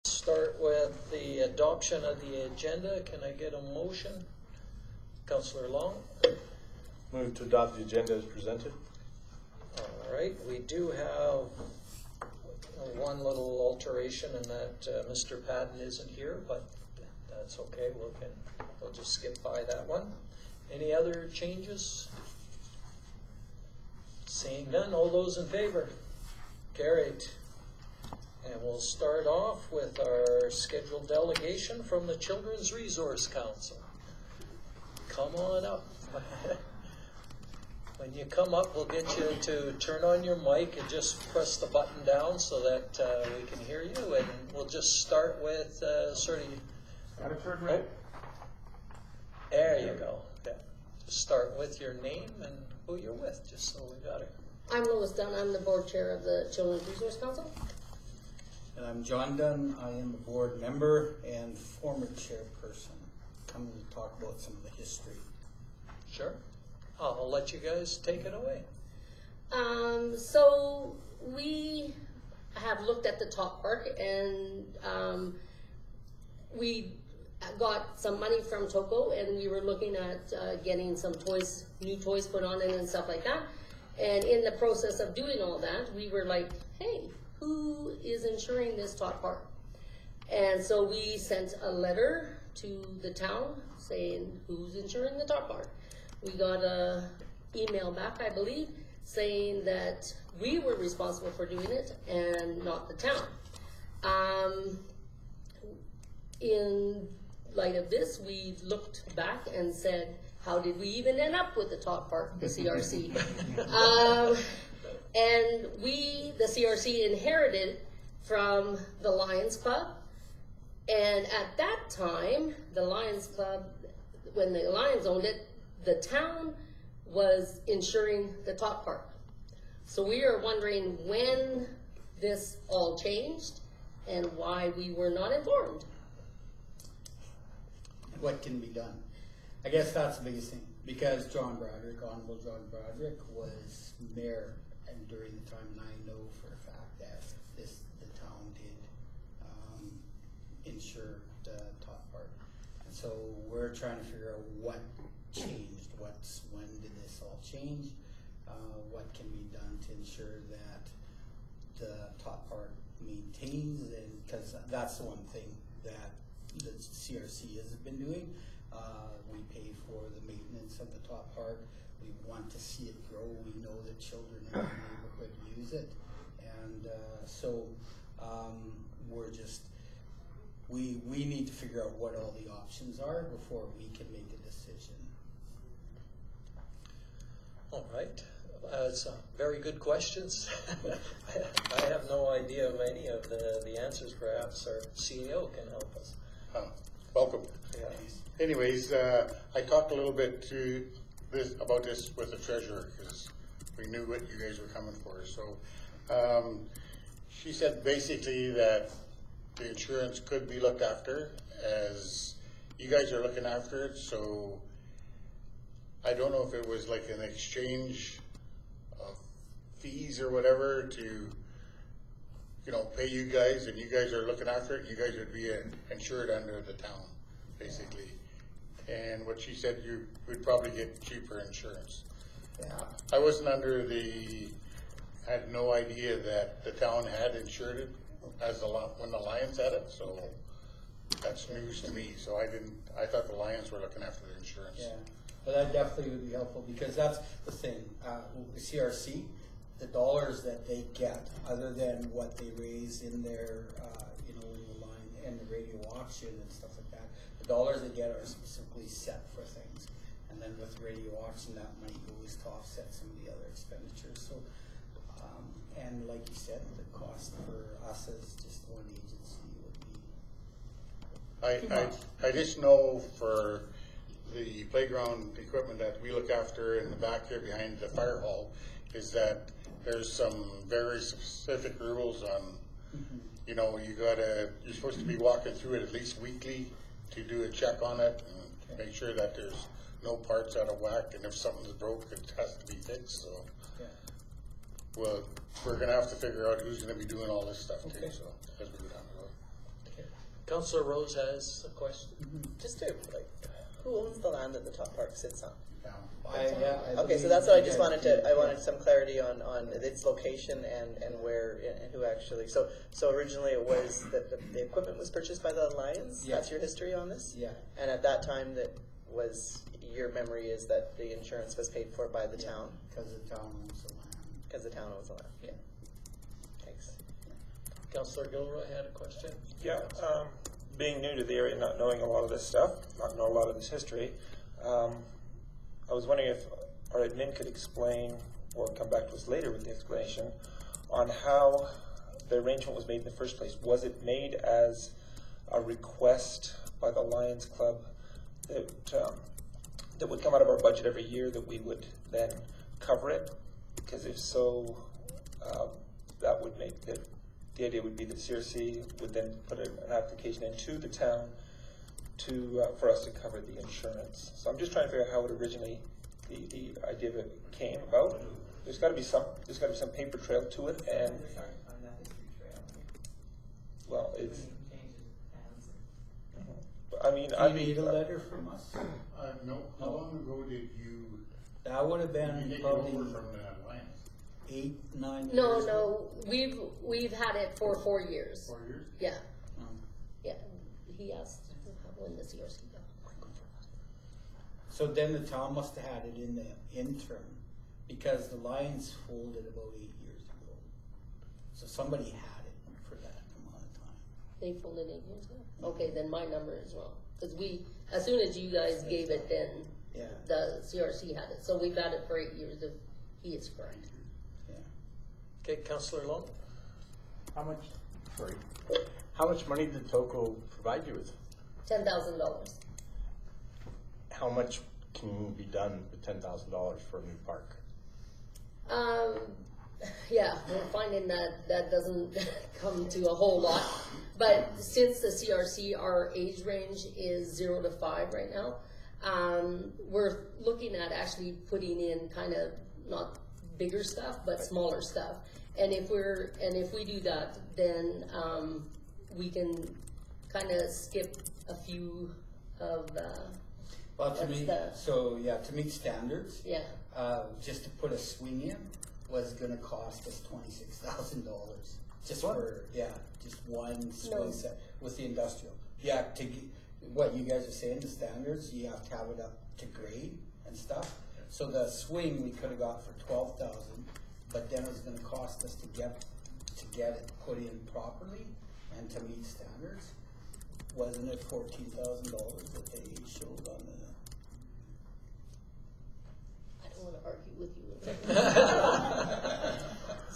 Start with the adoption of the agenda. Can I get a motion? Councillor Long. Move to adopt the agenda as presented. All right, we do have one little alteration in that Mr. Patton isn't here, but that's okay. We'll just skip by that one. Any other changes? Seeing none, all those in favor? Carried. And we'll start off with our scheduled delegation from the Children's Resource Council. Come on up. When you come up, we'll get you to turn on your mic and just press the button down so that we can hear you. And we'll just start with sort of... Got it turned right? There you go. Yeah. Just start with your name and who you're with, just so we got it. I'm Lois Dunn. I'm the board chair of the Children's Resource Council. And I'm John Dunn. I am a board member and former chairperson. Coming to talk about some of the history. Sure. I'll let you guys take it away. So we have looked at the Top Park, and we got some money from Toco, and we were looking at getting some toys, new toys put on it and stuff like that. And in the process of doing all that, we were like, hey, who is insuring this Top Park? And so we sent a letter to the town saying, who's insuring the Top Park? We got a email back, I believe, saying that we were responsible for doing it and not the town. In light of this, we looked back and said, how did we even end up with the Top Park, the CRC? And we, the CRC, inherited from the Lions Club. And at that time, the Lions Club, when the Lions owned it, the town was insuring the Top Park. So we are wondering when this all changed and why we were not informed. What can be done? I guess that's the biggest thing, because John Broderick, Honorable John Broderick, was mayor, and during the time, and I know for a fact that the town did insure the Top Park. And so we're trying to figure out what changed, when did this all change, what can be done to ensure that the Top Park maintains, and because that's the one thing that the CRC has been doing. We pay for the maintenance of the Top Park. We want to see it grow. We know that children in the neighborhood use it, and so we're just we need to figure out what all the options are before we can make a decision. All right. It's very good questions. I have no idea of any of the answers. Perhaps our CEO can help us. Welcome. Yeah. Anyways, I talked a little bit about this with the treasurer because we knew what you guys were coming for. So she said basically that the insurance could be looked after as you guys are looking after it. So I don't know if it was like an exchange of fees or whatever to, pay you guys, and you guys are looking after it. You guys would be insured under the town, basically. And what she said, you would probably get cheaper insurance. Yeah. I wasn't had no idea that the town had insured it when the Lions had it. So that's news to me. So I thought the Lions were looking after the insurance. Yeah. But that definitely would be helpful, because that's the thing. The CRC, the dollars that they get, other than what they raise in their, in the line and the radio auction and stuff like that, the dollars they get are specifically set for things. And then with radio auction, that money goes to offset some of the other expenditures. So, and like you said, the cost for us as just one agency would be. I just know for the playground equipment that we look after in the back here behind the fire hall is that there's some very specific rules on, you're supposed to be walking through it at least weekly to do a check on it and make sure that there's no parts out of whack, and if something's broke, it has to be fixed. So, Yeah. well, we're gonna have to figure out who's gonna be doing all this stuff too. Okay. So as we go down the road. Okay. Councillor Rose has a question. Just to, like, who owns the land that the top park sits on? I Okay, so that's what I just wanted to, I wanted some clarity on its location and where, and who actually, so originally it was that the equipment was purchased by the Alliance? Yeah. That's your history on this? Yeah. And at that time, that was, your memory is that the insurance was paid for by the town? Because the town owns the land. Because the town owns the land? Yeah. Thanks. Councillor Gilroy had a question. Yeah, being new to the area, not knowing a lot of this stuff, not know a lot of this history, I was wondering if our admin could explain, or come back to us later with the explanation, on how the arrangement was made in the first place. Was it made as a request by the Lions Club that would come out of our budget every year, that we would then cover it? Because if so, that would make the idea would be that CRC would then put an application into the town for us to cover the insurance. So I'm just trying to figure out how it originally, the idea of it came about. There's got to be some paper trail to it, and On that history trail. well, it's. Changes hands. I mean, Do I you need mean, a letter from us? No, how long ago did you That would have been take it probably over from the Alliance? 8-9 years. No, we've had it for 4 years. 4 years? Yeah, Oh. yeah. He asked when the CRC got. So then the town must have had it in the interim, because the Lions folded about 8 years ago. So somebody had it for that amount of time. They folded 8 years ago? Okay, then my number is wrong. Because as soon as you guys gave it, then Yeah. the CRC had it. So we've had it for 8 years if he is correct. Yeah. Okay, Councillor Long. How much money did Toko provide you with? $10,000. How much can be done with $10,000 for a new park? Yeah, we're finding that doesn't come to a whole lot. But since the CRC, our age range is 0 to 5 right now, we're looking at actually putting in kind of not bigger stuff, but smaller stuff. And if we do that, then we can kind of skip a few of Well, to That's meet, the- to meet standards, yeah. just to put a swing in was gonna cost us $26,000. Just What? for, just one swing No. set with the industrial. Yeah, what you guys are saying, the standards, you have to have it up to grade and stuff. So the swing we could have got for 12,000, but then it was gonna cost us to get it put in properly and to meet standards. Wasn't it $14,000 that they showed on the? I don't want to argue with you.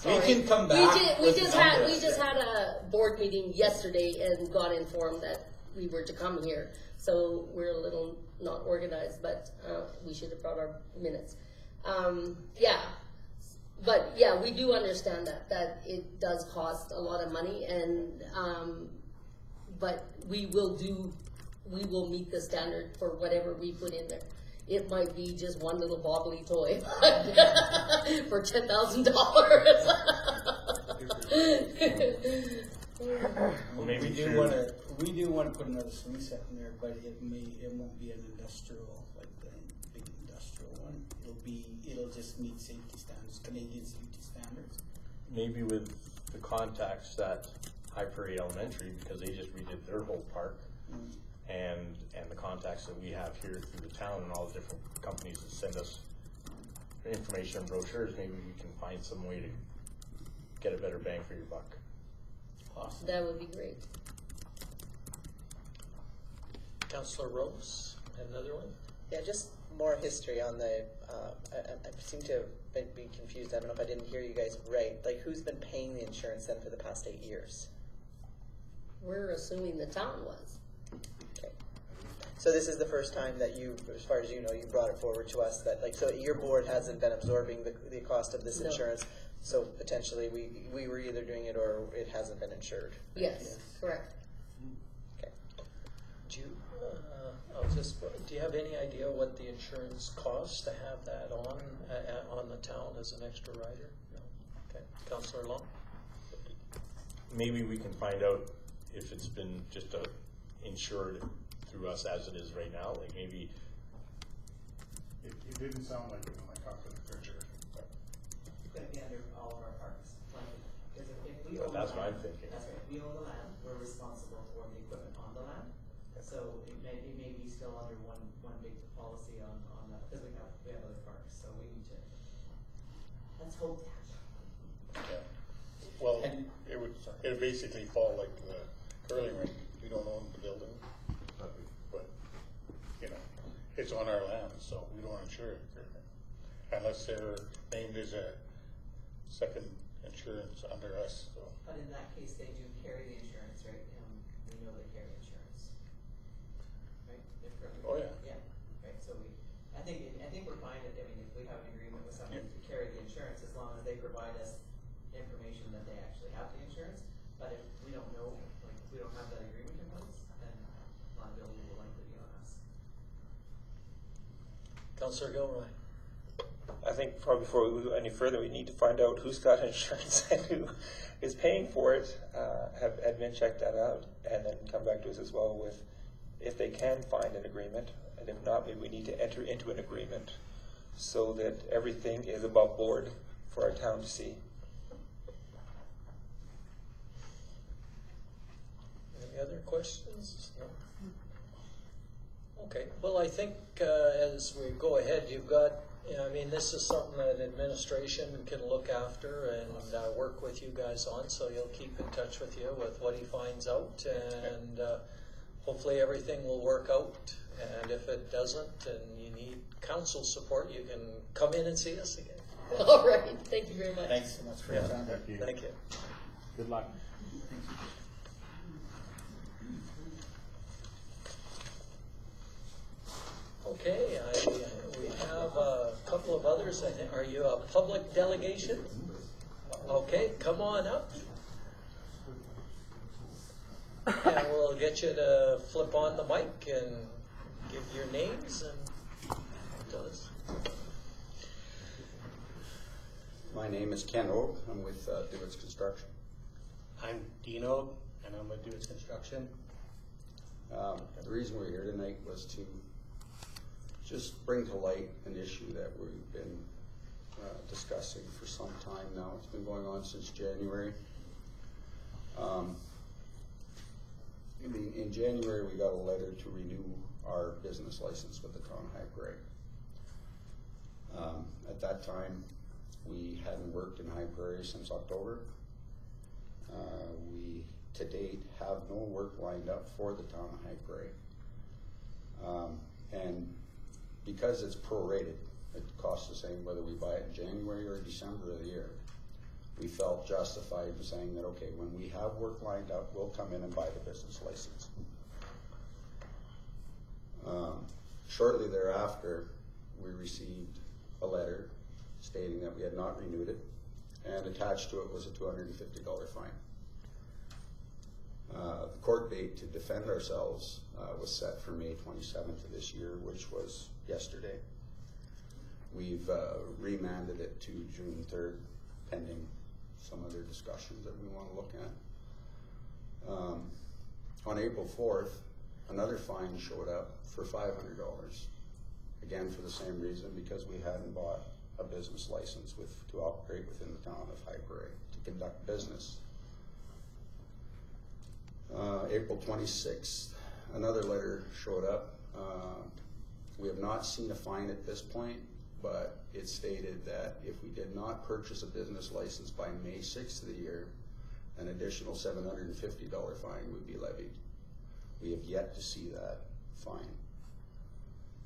We can come We back. with just numbers. had a board meeting yesterday and got informed that we were to come here. So we're a little not organized, but we should have brought our minutes. Yeah, but yeah, we do understand that it does cost a lot of money, and but we will meet the standard for whatever we put in there. It might be just one little bobbly toy for $10,000. Well, maybe we do want to put another swing set in there, but it won't be an industrial, like the big industrial one. It'll just meet safety standards, Canadian safety standards. Maybe with the contacts at High Prairie Elementary, because they just redid their whole park, and the contacts that we have here through the town and all the different companies that send us information and brochures, maybe we can find some way to get a better bang for your buck. Awesome. That would be great. Councillor Rose, another one? Yeah, just more history on the, I seem to be confused. I don't know if I didn't hear you guys right. Like, who's been paying the insurance then for the past 8 years? We're assuming the town was. Okay. So this is the first time that you, as far as you know, you brought it forward to us that, like, so your board hasn't been absorbing the cost of this No. insurance, so potentially we were either doing it or it hasn't been insured. Yes, correct. Okay. Do you, do you have any idea what the insurance costs to have that on the town as an extra rider? No. Okay. Councillor Long? Maybe we can find out if it's been just insured through us as it is right now, like maybe, It didn't sound like it when I talked to the treasurer. It's gonna be under all of our parks. Because if we But own that's the what I'm land, thinking. That's right, we own the land, we're responsible for the equipment on the land. So it may be still under one big policy on that, because we have other parks, so we need to, let's hope that. Yeah. Well, And- it would basically fall like the curling rink. We don't own the building, but, you know, it's on our land, so we don't insure it. Unless they're named as a second insurance under us, so. But in that case, they do carry the insurance, right? We know they carry insurance. Right? Oh, yeah. Yeah, right, so I think we're fine, if we have an agreement with somebody to carry the insurance, as long as they provide us information that they actually have the insurance. But if we don't know, like, if we don't have that agreement in place, then liability will likely be on us. Councillor Gilroy. I think probably before we go any further, we need to find out who's got insurance and who is paying for it. Have admin check that out, and then come back to us as well with if they can find an agreement, and if not, maybe we need to enter into an agreement so that everything is above board for our town to see. Any other questions? No? Okay, well, I think as we go ahead, you've got, I mean, this is something that administration can look after and work with you guys on, so he'll keep in touch with you with what he finds out, and hopefully everything will work out. And if it doesn't and you need council support, you can come in and see us again. All right, thank you very much. Thanks so much for your time. Thank you. Good luck. Okay, we have a couple of others. I think. Are you a public delegation? Okay, come on up. And we'll get you to flip on the mic and give your names and tell us. My name is Ken Oak. I'm with Dewitt's Construction. I'm Dino, and I'm with Dewitt's Construction. The reason we're here tonight was to just bring to light an issue that we've been discussing for some time now. It's been going on since January. In January, we got a letter to renew our business license with the town of High Prairie. At that time, we hadn't worked in High Prairie since October. We, to date, have no work lined up for the town of High Prairie. And because it's prorated, it costs the same whether we buy it in January or December of the year. We felt justified in saying that, okay, when we have work lined up, we'll come in and buy the business license. Shortly thereafter, we received a letter stating that we had not renewed it, and attached to it was a $250 fine. The court date to defend ourselves was set for May 27th of this year, which was yesterday. We've remanded it to June 3rd, pending some other discussions that we want to look at. On April 4th, another fine showed up for $500, again for the same reason, because we hadn't bought a business license to operate within the town of High Prairie to conduct business. April 26th, another letter showed up. We have not seen a fine at this point, but it stated that if we did not purchase a business license by May 6th of the year, an additional $750 fine would be levied. We have yet to see that fine.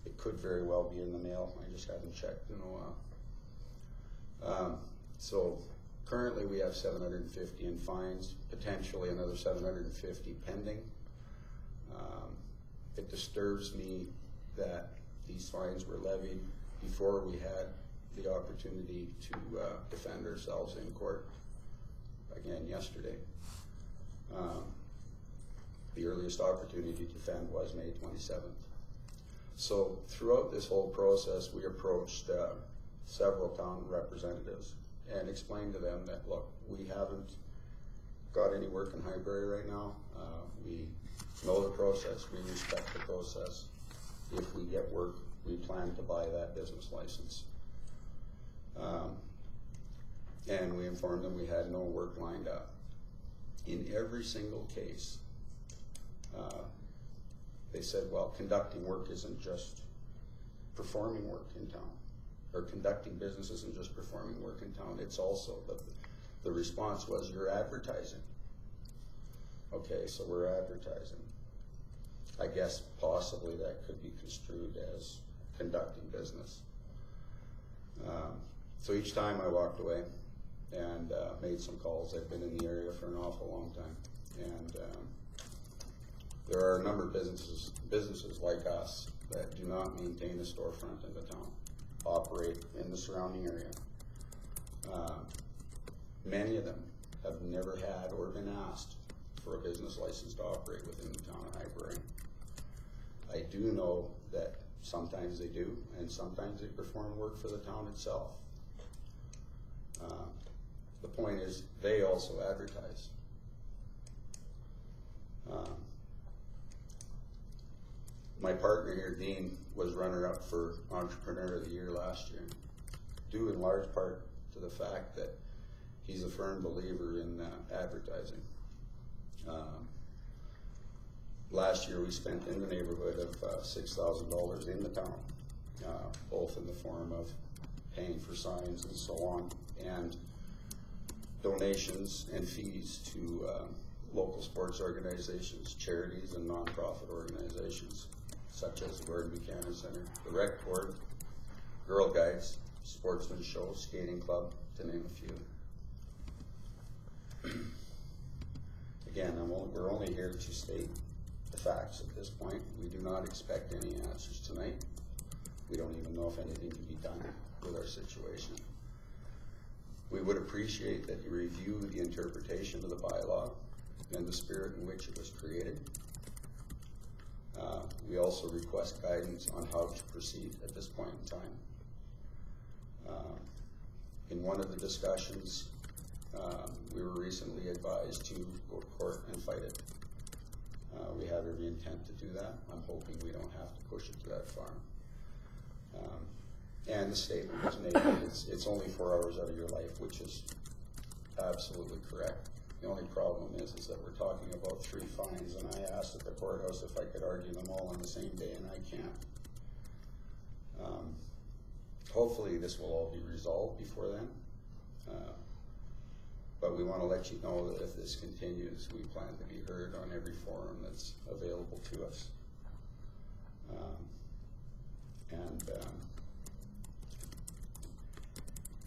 It could very well be in the mail. I just haven't checked in a while. So currently we have $750 in fines, potentially another $750 pending. It disturbs me that these fines were levied before we had the opportunity to defend ourselves in court, again yesterday. The earliest opportunity to defend was May 27th. So throughout this whole process, we approached several town representatives and explained to them that, look, we haven't got any work in Highbury right now. We know the process, we respect the process. If we get work, we plan to buy that business license. And we informed them we had no work lined up. In every single case, they said, well, conducting work isn't just performing work in town, or conducting business isn't just performing work in town, it's also, the response was, you're advertising. Okay, so we're advertising. I guess possibly that could be construed as conducting business. So each time I walked away and made some calls. I've been in the area for an awful long time, and there are a number of businesses like us that do not maintain a storefront in the town, operate in the surrounding area. Many of them have never had or been asked for a business license to operate within the town of Highbury. I do know that sometimes they do, and sometimes they perform work for the town itself. The point is, they also advertise. My partner here, Dean, was runner-up for Entrepreneur of the Year last year, due in large part to the fact that he's a firm believer in advertising. Last year we spent in the neighborhood of $6,000 in the town, both in the form of paying for signs and so on, and donations and fees to local sports organizations, charities, and nonprofit organizations, such as the Gordon Buchanan Center, the Rec Board, Girl Guides, Sportsman's Show, Skating Club, to name a few. Again, we're only here to state the facts at this point. We do not expect any answers tonight. We don't even know if anything can be done with our situation. We would appreciate that you review the interpretation of the bylaw and the spirit in which it was created. We also request guidance on how to proceed at this point in time. In one of the discussions, we were recently advised to go to court and fight it. We have every intent to do that. I'm hoping we don't have to push it to that far. And the statement was made that it's only 4 hours out of your life, which is absolutely correct. The only problem is that we're talking about 3 fines, and I asked at the courthouse if I could argue them all on the same day, and I can't. Hopefully this will all be resolved before then. But we want to let you know that if this continues, we plan to be heard on every forum that's available to us.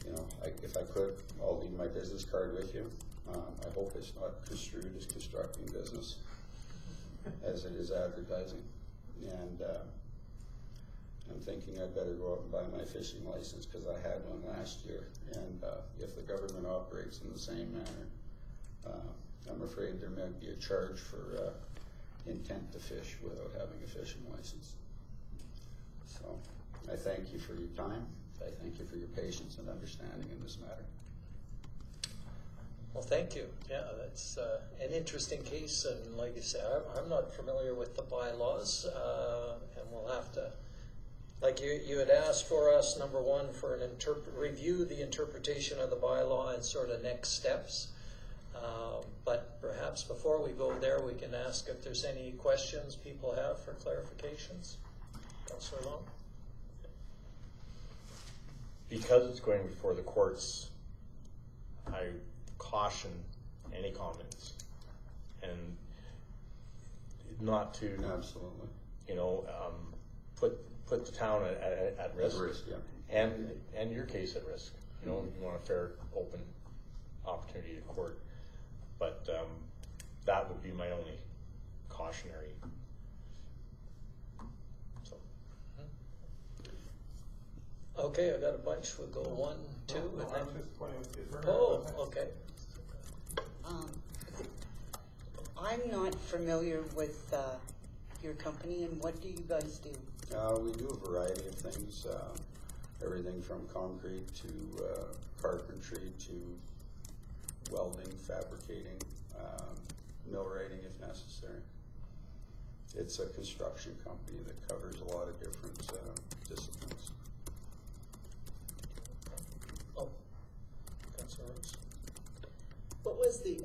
You know, if I could, I'll leave my business card with you. I hope it's not construed as constructing business, as it is advertising. And I'm thinking I'd better go out and buy my fishing license, because I had one last year. And if the government operates in the same manner, I'm afraid there might be a charge for intent to fish without having a fishing license. So I thank you for your time. I thank you for your patience and understanding in this matter. Well, thank you. Yeah, that's an interesting case, and like you say, I'm not familiar with the bylaws, and we'll have to, like you had asked for us, number one, for an review the interpretation of the bylaw and sort of next steps. But perhaps before we go there, we can ask if there's any questions people have for clarifications. Councillor Long? Because it's going before the courts, I caution any comments and not to, Absolutely. you know, put the town at risk. At risk, yeah. And your case at risk. You know, you want a fair, open opportunity to court. But that would be my only cautionary. So. Okay, I got a bunch. We'll go 1, 2, and then. Oh, Okay. I'm not familiar with your company, and what do you guys do? We do a variety of things, everything from concrete to carpentry to welding, fabricating. mill rating if necessary. It's a construction company that covers a lot of different disciplines. Oh, Councilor Rhodes. What was the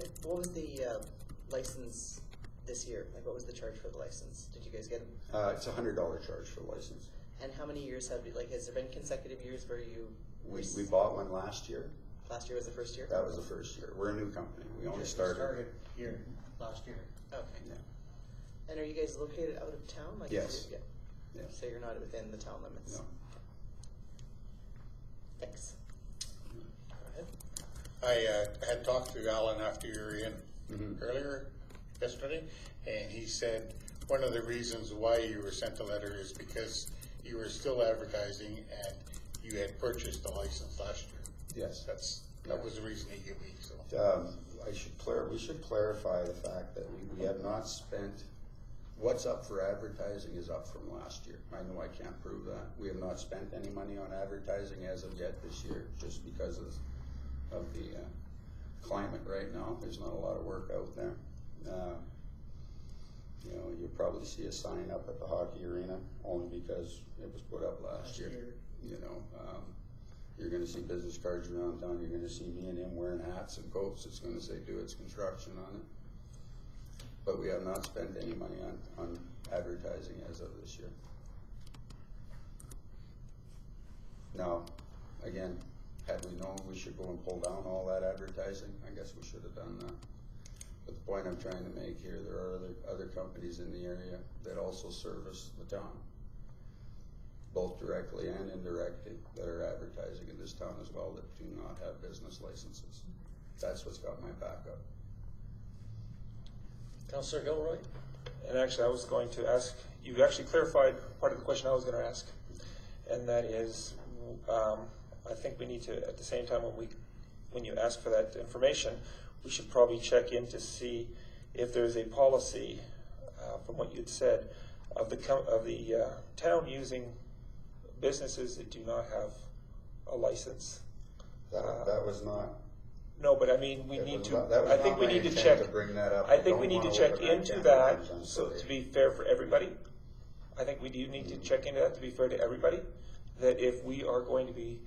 license this year? Like, what was the charge for the license? Did you guys get them? It's a $100 charge for the license. And how many years have you, like, has there been consecutive years where you? We bought one last year. Last year was the first year? That was the first year. We're a new company. We only started. here last year. Okay. Yeah. And are you guys located out of town? Like, Yes. Yeah. Yes. So you're not within the town limits? No. Thanks. Go ahead. I had talked to Alan after you were in earlier yesterday, and he said one of the reasons why you were sent a letter is because you were still advertising and you had purchased the license last year. Yes. That was the reason he gave me, so. We should clarify the fact that we have not spent, what's up for advertising is up from last year. I know I can't prove that. We have not spent any money on advertising as of yet this year, just because of the climate right now. There's not a lot of work out there. You know, you'll probably see a sign up at the hockey arena only because it was put up last year. You know, you're going to see business cards around town. You're going to see me and him wearing hats and coats. It's going to say "Do Its Construction" on it. But we have not spent any money on advertising as of this year. Now, again, had we known we should go and pull down all that advertising, I guess we should have done that. But the point I'm trying to make here, there are other companies in the area that also service the town, both directly and indirectly, that are advertising in this town as well that do not have business licenses. That's what's got my back up. Councilor Gilroy? And actually, I was going to ask, you actually clarified part of the question I was going to ask, and that is, I think we need to, at the same time when you ask for that information, we should probably check in to see if there's a policy, from what you'd said, of the town using businesses that do not have a license. That was not. No, but I mean, we need to. I think we need to check. check. To bring that up. I think we need to check into that, I'm so sorry. to be fair for everybody. I think we do need to check into that to be fair to everybody. That if we are going to be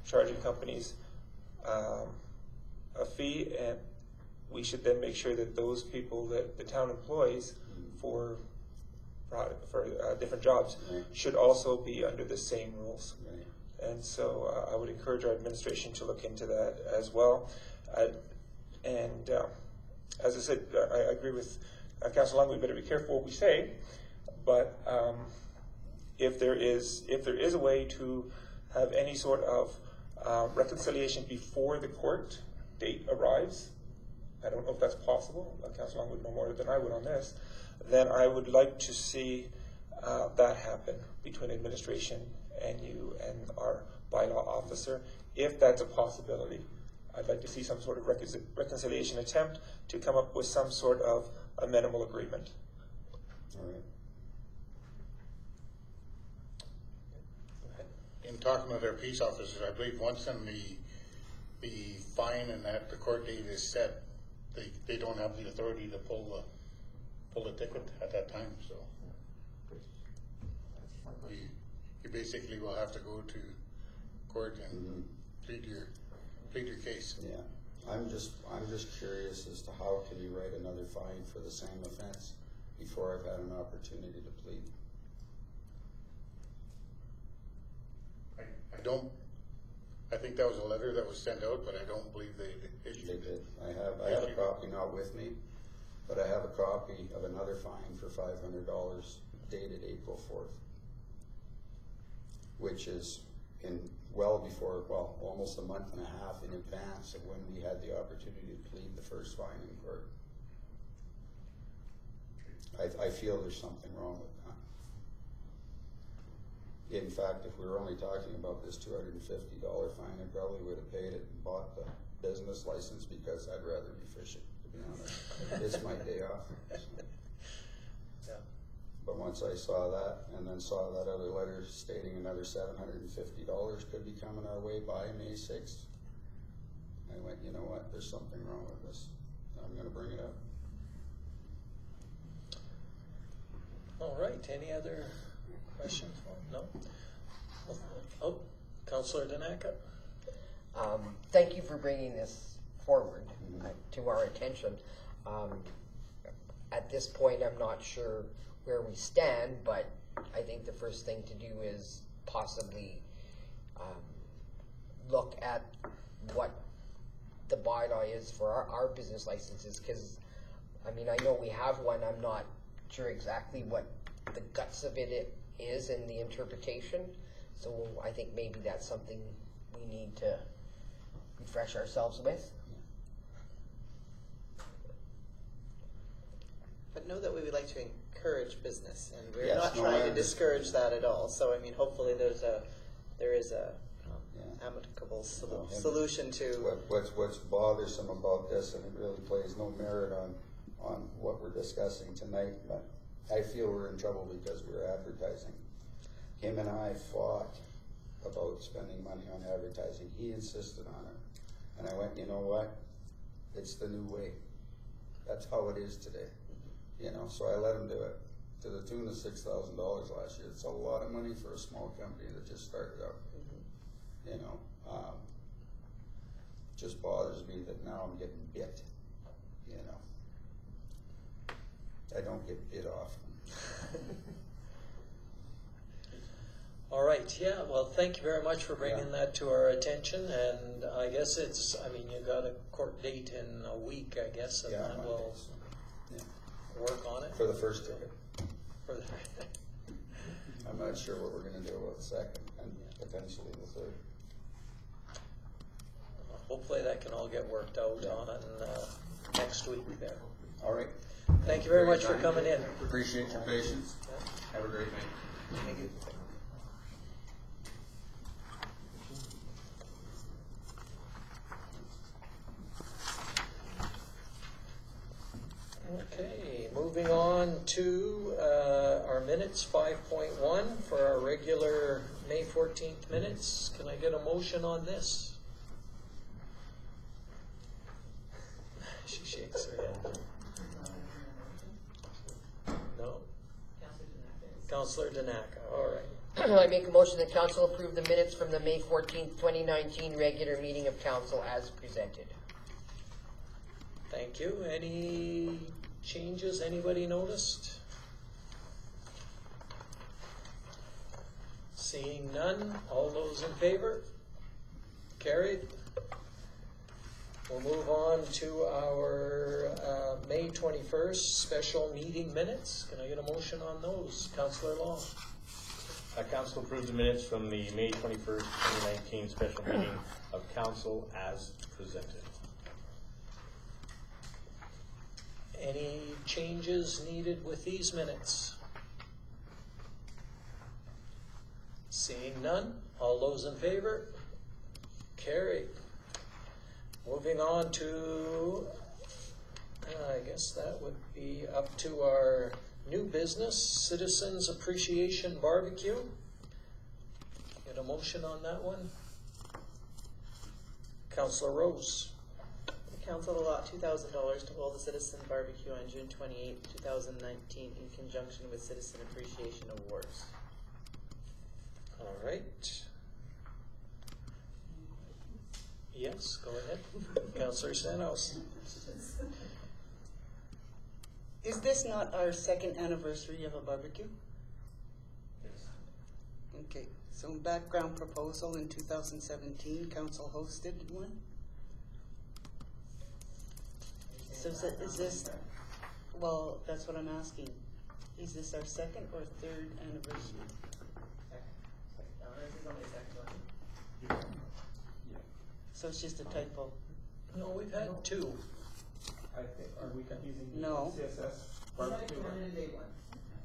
charging companies a fee, and we should then make sure that those people that the town employs for different jobs should also be under the same rules. Right. And so I would encourage our administration to look into that as well. And as I said, I agree with Councilor Long. We better be careful what we say. But if there is a way to have any sort of reconciliation before the court date arrives, I don't know if that's possible. Councilor Long would know more than I would on this. Then I would like to see that happen between administration and you and our bylaw officer, if that's a possibility. I'd like to see some sort of reconciliation attempt to come up with some sort of amenable agreement. All right. In talking with our peace officers, I believe once in the fine and that the court date is set, they don't have the authority to pull the ticket at that time, so. You basically will have to go to court and plead your case. Yeah, I'm just curious as to how can you write another fine for the same offense before I've had an opportunity to plead. I think that was a letter that was sent out, but I don't believe they issued They it. did. I have a copy, not with me, but I have a copy of another fine for $500 dated April 4th, which is almost a month and a half in advance of when we had the opportunity to plead the first fine in court. I feel there's something wrong with that. In fact, if we were only talking about this $250 fine, I probably would have paid it and bought the business license because I'd rather be fishing, to be honest. It's my day off. Yeah. But once I saw that, and then saw that other letter stating another $750 could be coming our way by May 6th, I went, you know what, there's something wrong with this. I'm gonna bring it up. All right, any other questions? No? Oh, Councillor Danaka? Thank you for bringing this forward to our attention. At this point, I'm not sure where we stand, but I think the first thing to do is possibly look at what the bylaw is for our business licenses, because, I mean, I know we have one, I'm not sure exactly what the guts of it is and the interpretation, so I think maybe that's something we need to refresh ourselves with. But know that we would like to encourage business, and we're Yes, not no, trying I to understand. discourage that at all. So I mean, hopefully there is a Yeah. amicable No, and solution to. What's bothersome about this, and it really plays no merit on what we're discussing tonight, but I feel we're in trouble because we're advertising. Him and I fought about spending money on advertising. He insisted on it. And I went, you know what? It's the new way. That's how it is today. You know, so I let him do it to the tune of $6,000 last year. It's a lot of money for a small company that just started out. You know, just bothers me that now I'm getting bit, you know. I don't get bit often. All right, yeah, well, thank you very much for bringing that to our attention, and I guess it's, I mean, you got a court date in a week, I guess, and Yeah, then Monday, we'll so, yeah. work on it. For the first ticket. For the- I'm not sure what we're gonna do with the second and potentially the third. Hopefully that can all get worked out on next week there. All right. Thank you very much for coming in. Appreciate your patience. Have a great night. Thank you. Okay, moving on to our minutes, 5.1 for our regular May 14th minutes. Can I get a motion on this? She shakes her head. No? Councillor Danaka, all right. I make a motion that council approve the minutes from the May 14th, 2019 regular meeting of council as presented. Thank you. Any changes anybody noticed? Seeing none, all those in favor? Carried. We'll move on to our May 21st special meeting minutes. Can I get a motion on those? Councillor Long. Council approved the minutes from the May 21st, 2019 special meeting of council as presented. Any changes needed with these minutes? Seeing none, all those in favor? Carried. Moving on to, I guess that would be up to our new business, Citizens Appreciation Barbecue. Get a motion on that one? Councillor Rose. The council allot $2,000 to hold a citizen barbecue on June 28, 2019 in conjunction with Citizen Appreciation Awards. All right. Yes, go ahead. Councillor Sanos. Is this not our second anniversary of a barbecue? Okay, so background proposal in 2017, council hosted one. So is this, well, that's what I'm asking. Is this our second or third anniversary? This is only the second one. So it's just a typo? No, we've had two. I think, are we confusing No. CSS We had a barbecue? candidate one.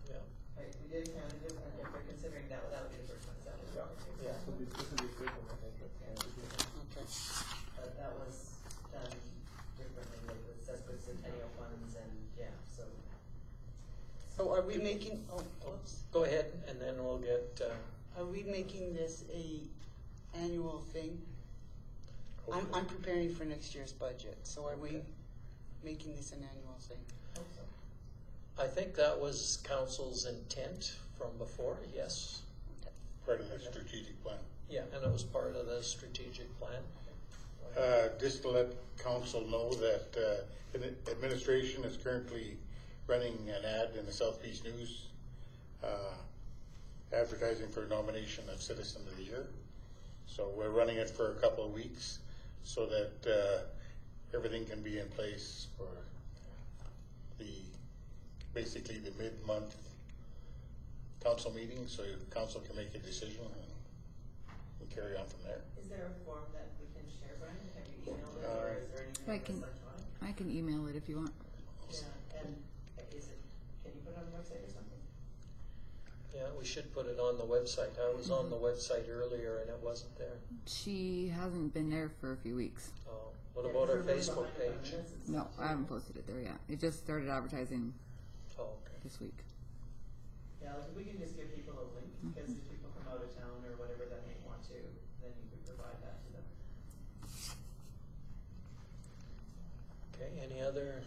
Yeah. Right, we did a candidate, and if we're considering that, that would be the first one, so that was barbecue. Yeah. So this would be a good one, I think. Okay. But that was done differently, like with Cesspit Centennial funds and, yeah, so. So are we making, oh, whoops. Go ahead, and then we'll get, Are we making this a annual thing? I'm preparing for next year's budget, so are we making this an annual thing? I think that was council's intent from before, yes. Part of the strategic plan. Yeah, and it was part of the strategic plan. Just to let council know that administration is currently running an ad in the South Beach News advertising for nomination of Citizen of the Year. So we're running it for a couple of weeks so that everything can be in place for basically the mid-month council meeting, so council can make a decision and we'll carry on from there. Is there a form that we can share, Brian? Have you emailed it, or is there anything that's electronic? I can email it if you want. Yeah, and is it, can you put it on the website or something? Yeah, we should put it on the website. I was on the website earlier and it wasn't there. She hasn't been there for a few weeks. Oh, what about our Facebook page? No, I haven't posted it there yet. It just started advertising Oh, okay. this week. Yeah, like if we can just give people a link, because if people come out of town or whatever that may want to, then you could provide that to them. Okay, any other?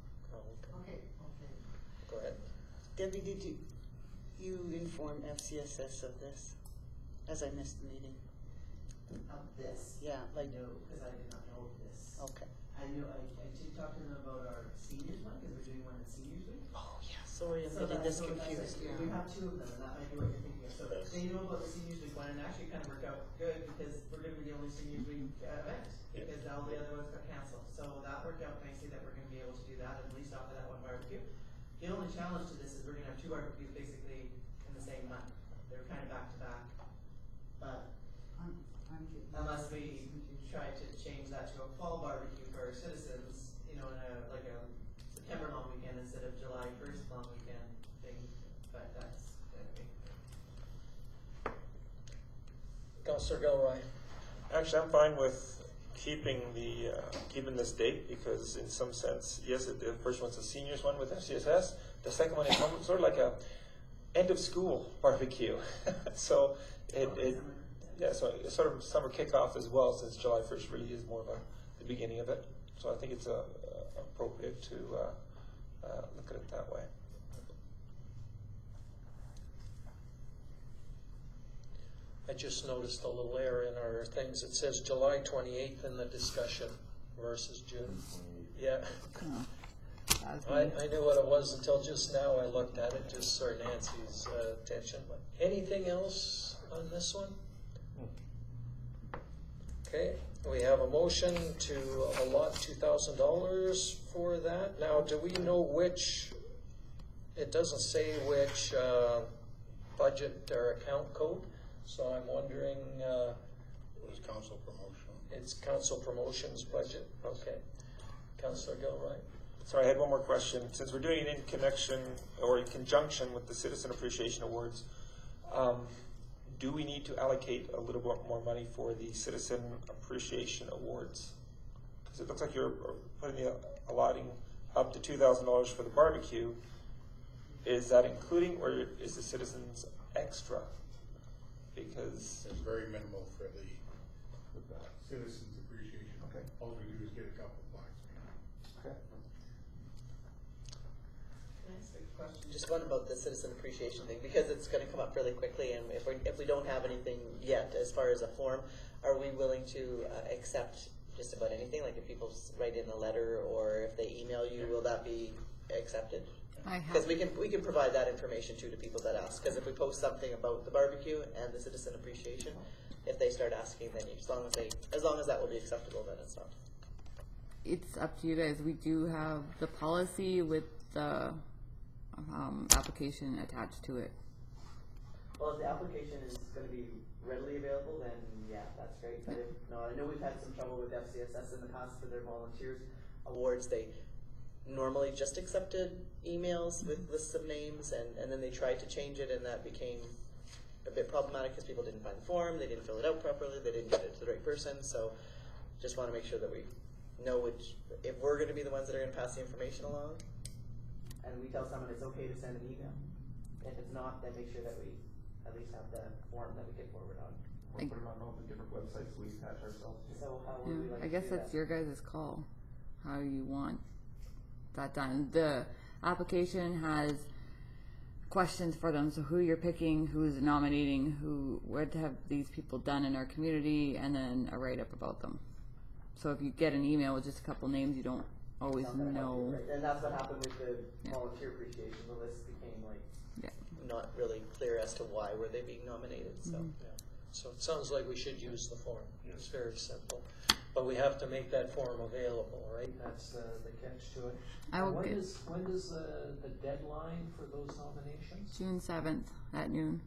Okay. Go ahead. Debbie, did you inform FCSS of this? As I missed the meeting. Of this? Yeah, like, No, because I did not know of this. okay. I knew, I did talk to them about our seniors one, because we're doing one in seniors week. Oh, yeah, sorry, I'm So getting that's, this so that's confused, it. yeah. We have two of them, and that might be what you're thinking of. So they know about the seniors week one, and actually kind of worked out good, because we're gonna be the only seniors week event, because all the other ones got canceled. So that worked out nicely that we're gonna be able to do that, at least offer that one barbecue. The only challenge to this is we're gonna have two barbecues basically in the same month. They're kind of back to back. But unless we try to change that to a fall barbecue for our citizens, you know, in like a September long weekend instead of July 1st long weekend thing, but that's gonna be. Councillor Gilroy. Actually, I'm fine with keeping keeping this date, because in some sense, yes, the first one's a seniors one with FCSS. The second one is sort of like a end of school barbecue. So so it's sort of summer kickoff as well, since July 1st really is more of the beginning of it. So I think it's appropriate to look at it that way. I just noticed a little error in our things. It says July 28th in the discussion versus June. Yeah. I knew what it was until just now. I looked at it, just for Nancy's attention. But anything else on this one? Okay, we have a motion to allot $2,000 for that. Now, do we know which, it doesn't say which budget or account code, so I'm wondering. It was council promotion. It's council promotions budget, okay. Councillor Gilroy. Sorry, I had one more question. Since we're doing it in connection or in conjunction with the Citizen Appreciation Awards, do we need to allocate a little bit more money for the Citizen Appreciation Awards? Because it looks like you're allotting up to $2,000 for the barbecue. Is that including, or is the citizens extra? Because It's very minimal for the citizens appreciation. Okay. All we do is get a couple plaques. okay. Can I ask a question? Just one about the citizen appreciation thing, because it's gonna come up really quickly, and if we don't have anything yet as far as a form, are we willing to accept just about anything? Like if people write in a letter, or if they email you, will that be accepted? Because we can provide that information too to people that ask. Because if we post something about the barbecue and the citizen appreciation, if they start asking, then as long as that will be acceptable, then it's not. It's up to you guys. We do have the policy with the application attached to it. Well, if the application is going to be readily available, then yeah, that's great. But if not, I know we've had some trouble with FCSS in the past for their volunteers Awards, they normally just accepted emails with lists of names, and then they tried to change it, and that became a bit problematic because people didn't find the form, they didn't fill it out properly, they didn't get it to the right person. So just want to make sure that we know if we're going to be the ones that are going to pass the information along. and we tell someone it's okay to send an email. If it's not, then make sure that we at least have the form that we can forward on. I- put it on all the different websites we attach ourselves to. So how Yeah, would we like I to guess do that's that? your guys' call, how you want that done. The application has questions for them, so who you're picking, who's nominating, what have these people done in our community, and then a write-up about them. So if you get an email with just a couple names, you don't always Not gonna help you, know. right? And that's what happened with the Yeah. volunteer appreciation, the list became like, Yeah. Not really clear as to why were they being nominated, so. Yeah. So it sounds like we should use the form. It's very simple. But we have to make that form available, right? That's the catch to it. I will And get- when is the deadline for those nominations? June 7th at noon.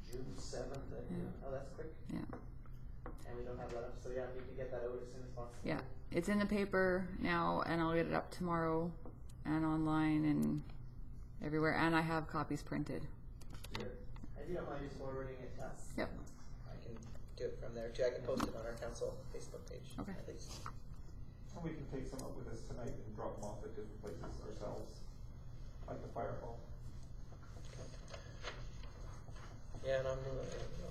June 7th at noon. oh, that's quick, Yeah. and we don't have that up, so yeah, we can get that out as soon as possible. Yeah. It's in the paper now, and I'll get it up tomorrow and online and everywhere. And I have copies printed. Sure. If you don't mind just forwarding it to us. Yep. I can do it from there too. I can post it on our council Facebook page. Okay. At least. And we can take some up with us tonight and drop them off at different places ourselves, like the fire hall. Yeah, and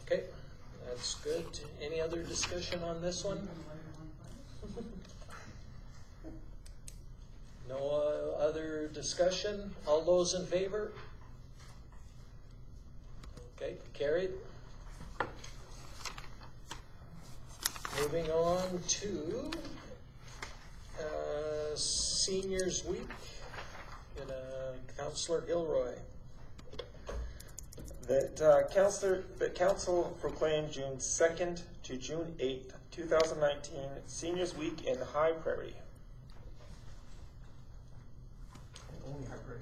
okay, that's good. Any other discussion on this one? No other discussion? All those in favor? Okay, carried. Moving on to Seniors Week. Get Councillor Gilroy. That council proclaimed June 2nd to June 8th, 2019 Seniors Week in High Prairie. Only High Prairie.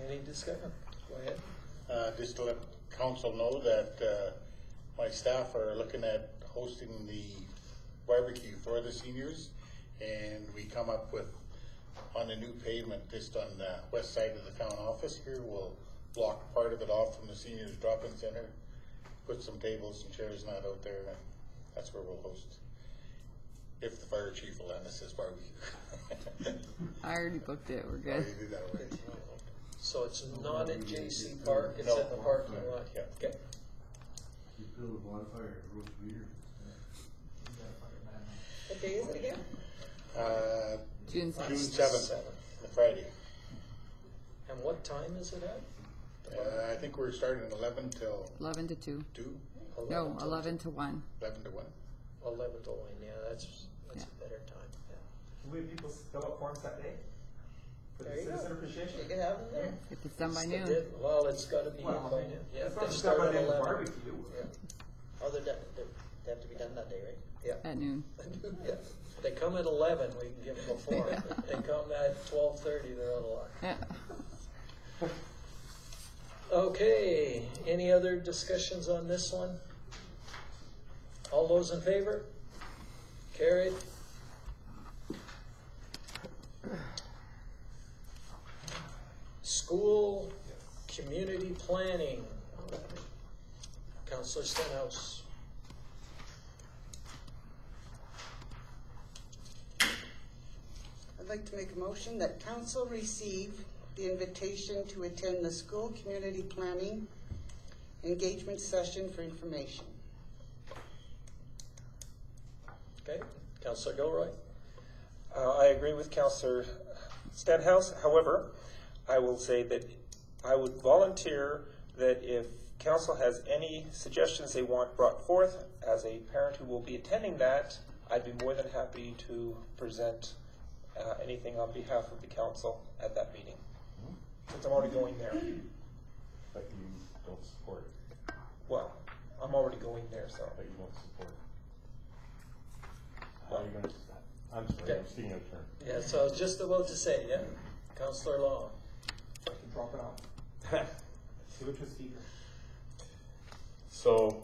Any discussion? Go ahead. Just to let council know that my staff are looking at hosting the barbecue for the seniors, and we come up with, on the new pavement just on the west side of the town office here, we'll block part of it off from the seniors drop-in center, put some tables and chairs and that out there, and that's where we'll host. If the fire chief will let us his barbecue. I already booked it. We're Oh, good. you do that already. So it's not in J.C. Park, it's No. in the parking lot? Yeah. Okay. You build a bonfire, roast beer. What day is it again? June June 7th. 7th, the Friday. And what time is it at? I think we're starting at 11 till 11 to 2. 2, No, 11 to 1. 11 to 1. 11 to 1, yeah, that's Yeah. a better time, yeah. Do we have people fill out forms that day? For the There you citizen go. appreciation? You can have them there. If it's done by It's the noon. did- Well, it's gotta be in Well, by noon. Yeah, it's they not just start done at by the 11. barbecue. Yeah. Oh, they have to be done that day, right? Yeah. At noon. Yeah. They come at 11, we can give them before. They come at 12:30, they're out of luck. Yeah. Okay, any other discussions on this one? All those in favor? Carried. School community planning. Councillor Stenhouse. I'd like to make a motion that council receive the invitation to attend the school community planning engagement session for information. Okay, Councillor Gilroy. I agree with Councillor Stenhouse. However, I will say that I would volunteer that if council has any suggestions they want brought forth, as a parent who will be attending that, I'd be more than happy to present anything on behalf of the council at that meeting, since I'm already going there. But you don't support it. Well, I'm already going there, so. But you don't support it. How are you gonna, I'm sorry, Okay. I'm speaking out of turn. Yeah, so I was just about to say, yeah, Councillor Long. I can drop it off. Give it to Steve. So,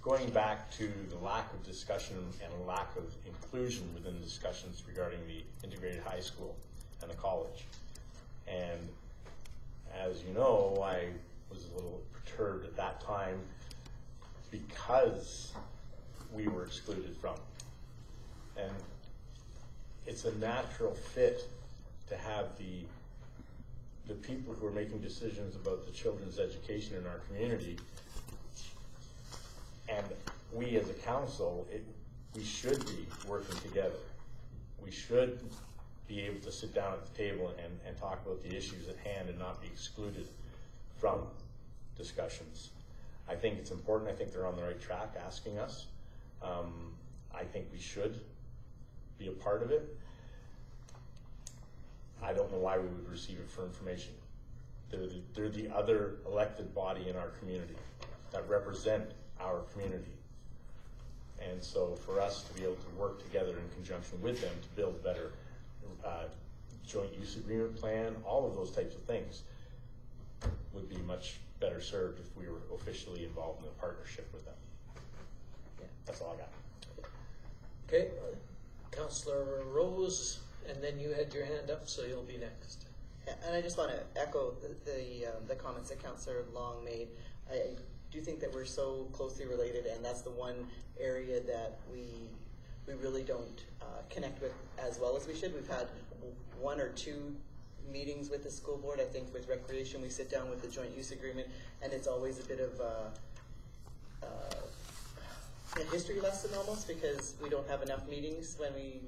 going back to the lack of discussion and lack of inclusion within discussions regarding the integrated high school and the college. And as you know, I was a little perturbed at that time because we were excluded from. And it's a natural fit to have the people who are making decisions about the children's education in our community And we as a council, we should be working together. We should be able to sit down at the table and talk about the issues at hand and not be excluded from discussions. I think it's important. I think they're on the right track asking us. I think we should be a part of it. I don't know why we would receive it for information. They're the other elected body in our community that represent our community. And so for us to be able to work together in conjunction with them to build a better joint use agreement plan, all of those types of things would be much better served if we were officially involved in a partnership with them. Yeah. That's all I got. Okay, Councillor Rose, and then you had your hand up, so you'll be next. Yeah, and I just want to echo the comments that Councillor Long made. I do think that we're so closely related, and that's the one area that we really don't connect with as well as we should. We've had 1 or 2 meetings with the school board. I think with recreation, we sit down with the joint use agreement, and it's always a bit of a history lesson almost, because we don't have enough meetings when we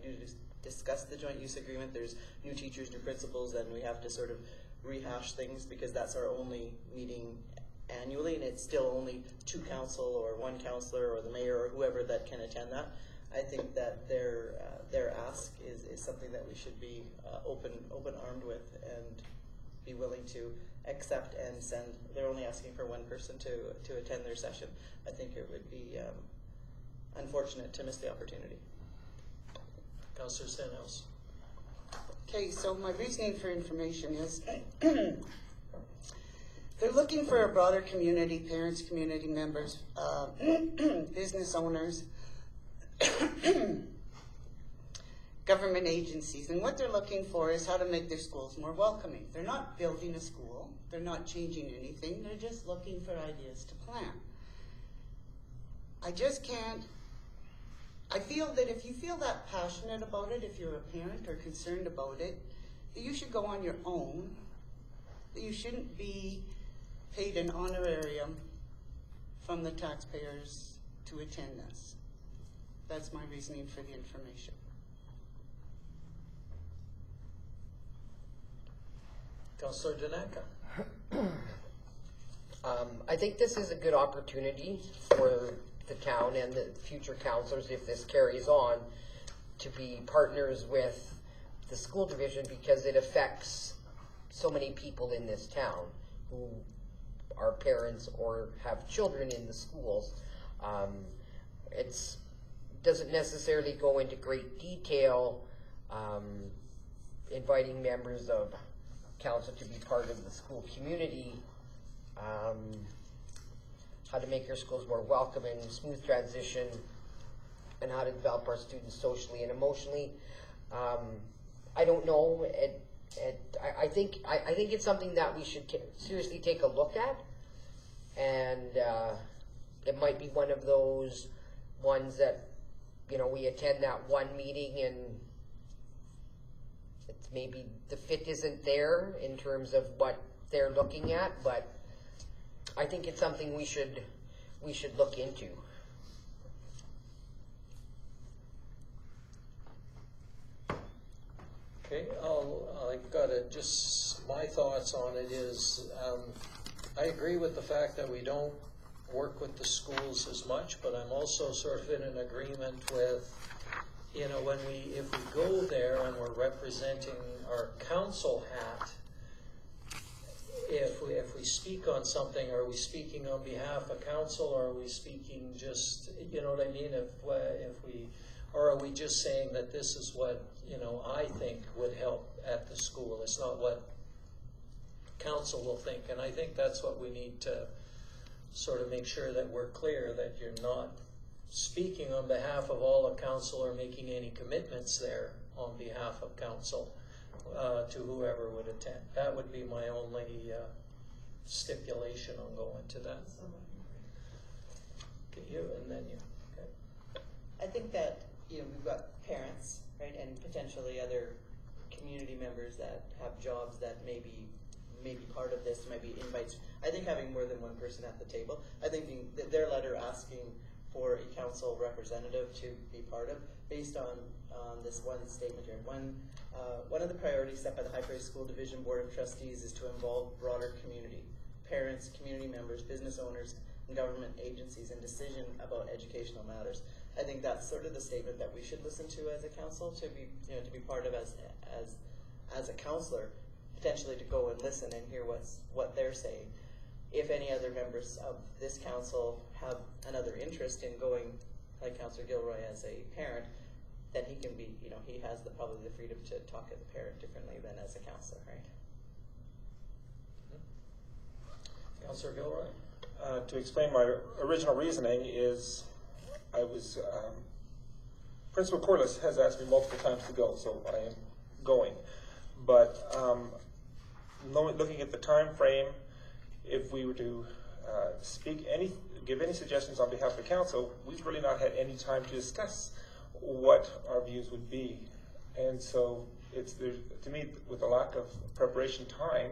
do discuss the joint use agreement. There's new teachers, new principals, and we have to sort of rehash things because that's our only meeting annually, and it's still only 2 council or 1 councillor or the mayor or whoever that can attend that. I think that their ask is something that we should be open-armed with and be willing to accept and send. They're only asking for 1 person to attend their session. I think it would be unfortunate to miss the opportunity. Councillor Stenhouse. Okay, so my reasoning for information is they're looking for a broader community, parents, community members, business owners, government agencies, and what they're looking for is how to make their schools more welcoming. They're not building a school, they're not changing anything, they're just looking for ideas to plan. I just can't, I feel that if you feel that passionate about it, if you're a parent or concerned about it, that you should go on your own, that you shouldn't be paid an honorarium from the taxpayers to attend this. That's my reasoning for the information. Councillor Danaka. I think this is a good opportunity for the town and the future councillors, if this carries on, to be partners with the school division, because it affects so many people in this town who are parents or have children in the schools. It's doesn't necessarily go into great detail, inviting members of council to be part of the school community, how to make your schools more welcoming, smooth transition, and how to develop our students socially and emotionally. I don't know. I think it's something that we should seriously take a look at, and it might be one of those ones that, you know, we attend that one meeting and it's maybe the fit isn't there in terms of what they're looking at, but I think it's something we should look into. Okay, I've got my thoughts on it is, I agree with the fact that we don't work with the schools as much, but I'm also sort of in an agreement with, you know, if we go there and we're representing our council hat, if we speak on something, are we speaking on behalf of council, or are we speaking just, you know what I mean, or are we just saying that this is what, you know, I think would help at the school? It's not what council will think, and I think that's what we need to sort of make sure that we're clear, that you're not speaking on behalf of all of council or making any commitments there on behalf of council to whoever would attend. That would be my only stipulation on going to that. Okay, you, and then you. Okay. I think that, you know, we've got parents, right, and potentially other community members that have jobs that maybe maybe part of this, maybe invites, I think having more than one person at the table, I think their letter asking for a council representative to be part of, based on this one statement here. One of the priorities set by the High Prairie School Division Board of Trustees is to involve broader community, parents, community members, business owners, and government agencies in decision about educational matters. I think that's sort of the statement that we should listen to as a council, to be part of as a councillor, potentially to go and listen and hear what they're saying. If any other members of this council have another interest in going, like Councillor Gilroy as a parent, then he can be, he has probably the freedom to talk as a parent differently than as a councillor, right? Councillor Gilroy? To explain my original reasoning is, Principal Corliss has asked me multiple times to go, so I am going. But looking at the time frame, if we were to give any suggestions on behalf of the council, we've really not had any time to discuss what our views would be. And so to me, with a lack of preparation time,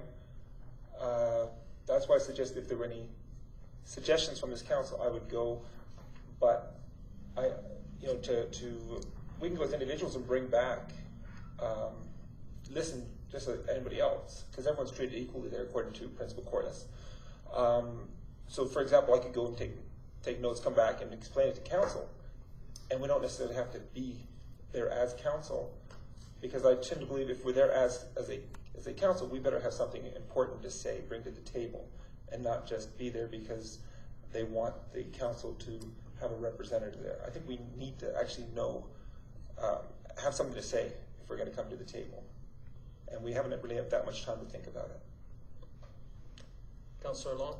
that's why I suggest if there were any suggestions from this council, I would go. But we can go as individuals and bring back, listen just like anybody else, because everyone's treated equally there according to Principal Corliss. So, for example, I could go and take notes, come back and explain it to council, and we don't necessarily have to be there as council, because I tend to believe if we're there as a council, we better have something important to say, bring to the table, and not just be there because they want the council to have a representative there. I think we need to actually have something to say if we're going to come to the table, and we haven't really had that much time to think about it. Councillor Long?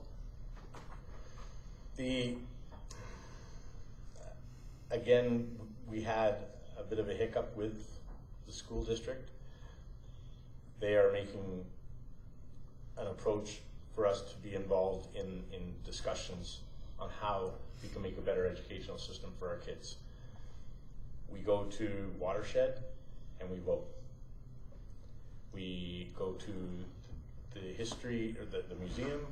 Again, we had a bit of a hiccup with the school district. They are making an approach for us to be involved in discussions on how we can make a better educational system for our kids. We go to Watershed and we vote. We go to the history, or the museum,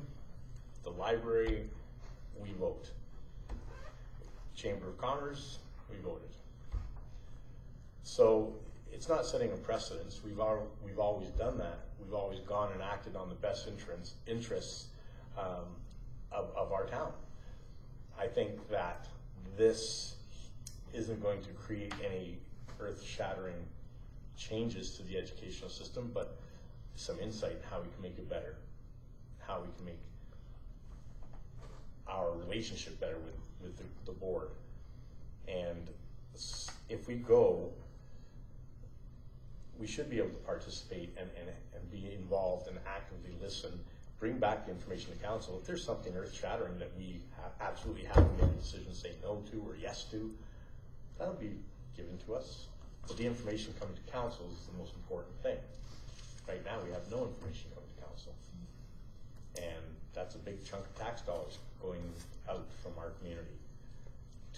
the library, we vote. Chamber of Commerce, we voted. So it's not setting a precedence. We've always done that. We've always gone and acted on the best interests of our town. I think that this isn't going to create any earth-shattering changes to the educational system, but some insight in how we can make it better, how we can make our relationship better with the board. And if we go, we should be able to participate and be involved and actively listen, bring back the information to council. If there's something earth-shattering that we absolutely have to make a decision to say no to or yes to, that'll be given to us. But the information coming to council is the most important thing. Right now we have no information coming to council. And that's a big chunk of tax dollars going out from our community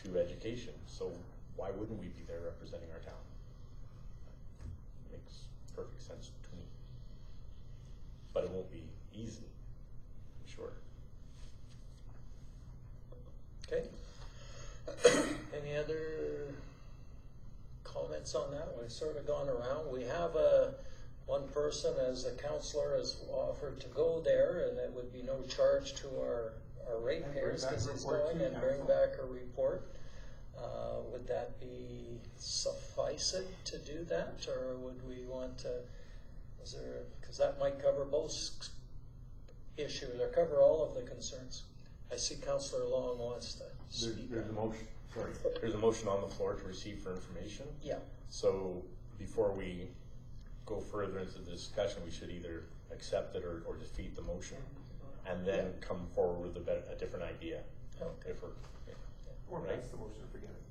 to education. So why wouldn't we be there representing our town? It makes perfect sense to me. But it won't be easy, I'm sure. Okay. Any other comments on that? We've sort of gone around. We have one person as a councillor has offered to go there, and it would be no charge to our ratepayers because he's going, and bring back a report. Would that be suffice it to do that, or would we want to? Because that might cover both issues or cover all of the concerns. I see Councillor Long wants to speak. There's a motion. Sorry. There's a motion on the floor to receive for information. Yeah. So before we go further into the discussion, we should either accept it or defeat the motion, and then come forward with a different idea. Okay. Or pass the motion and forget it.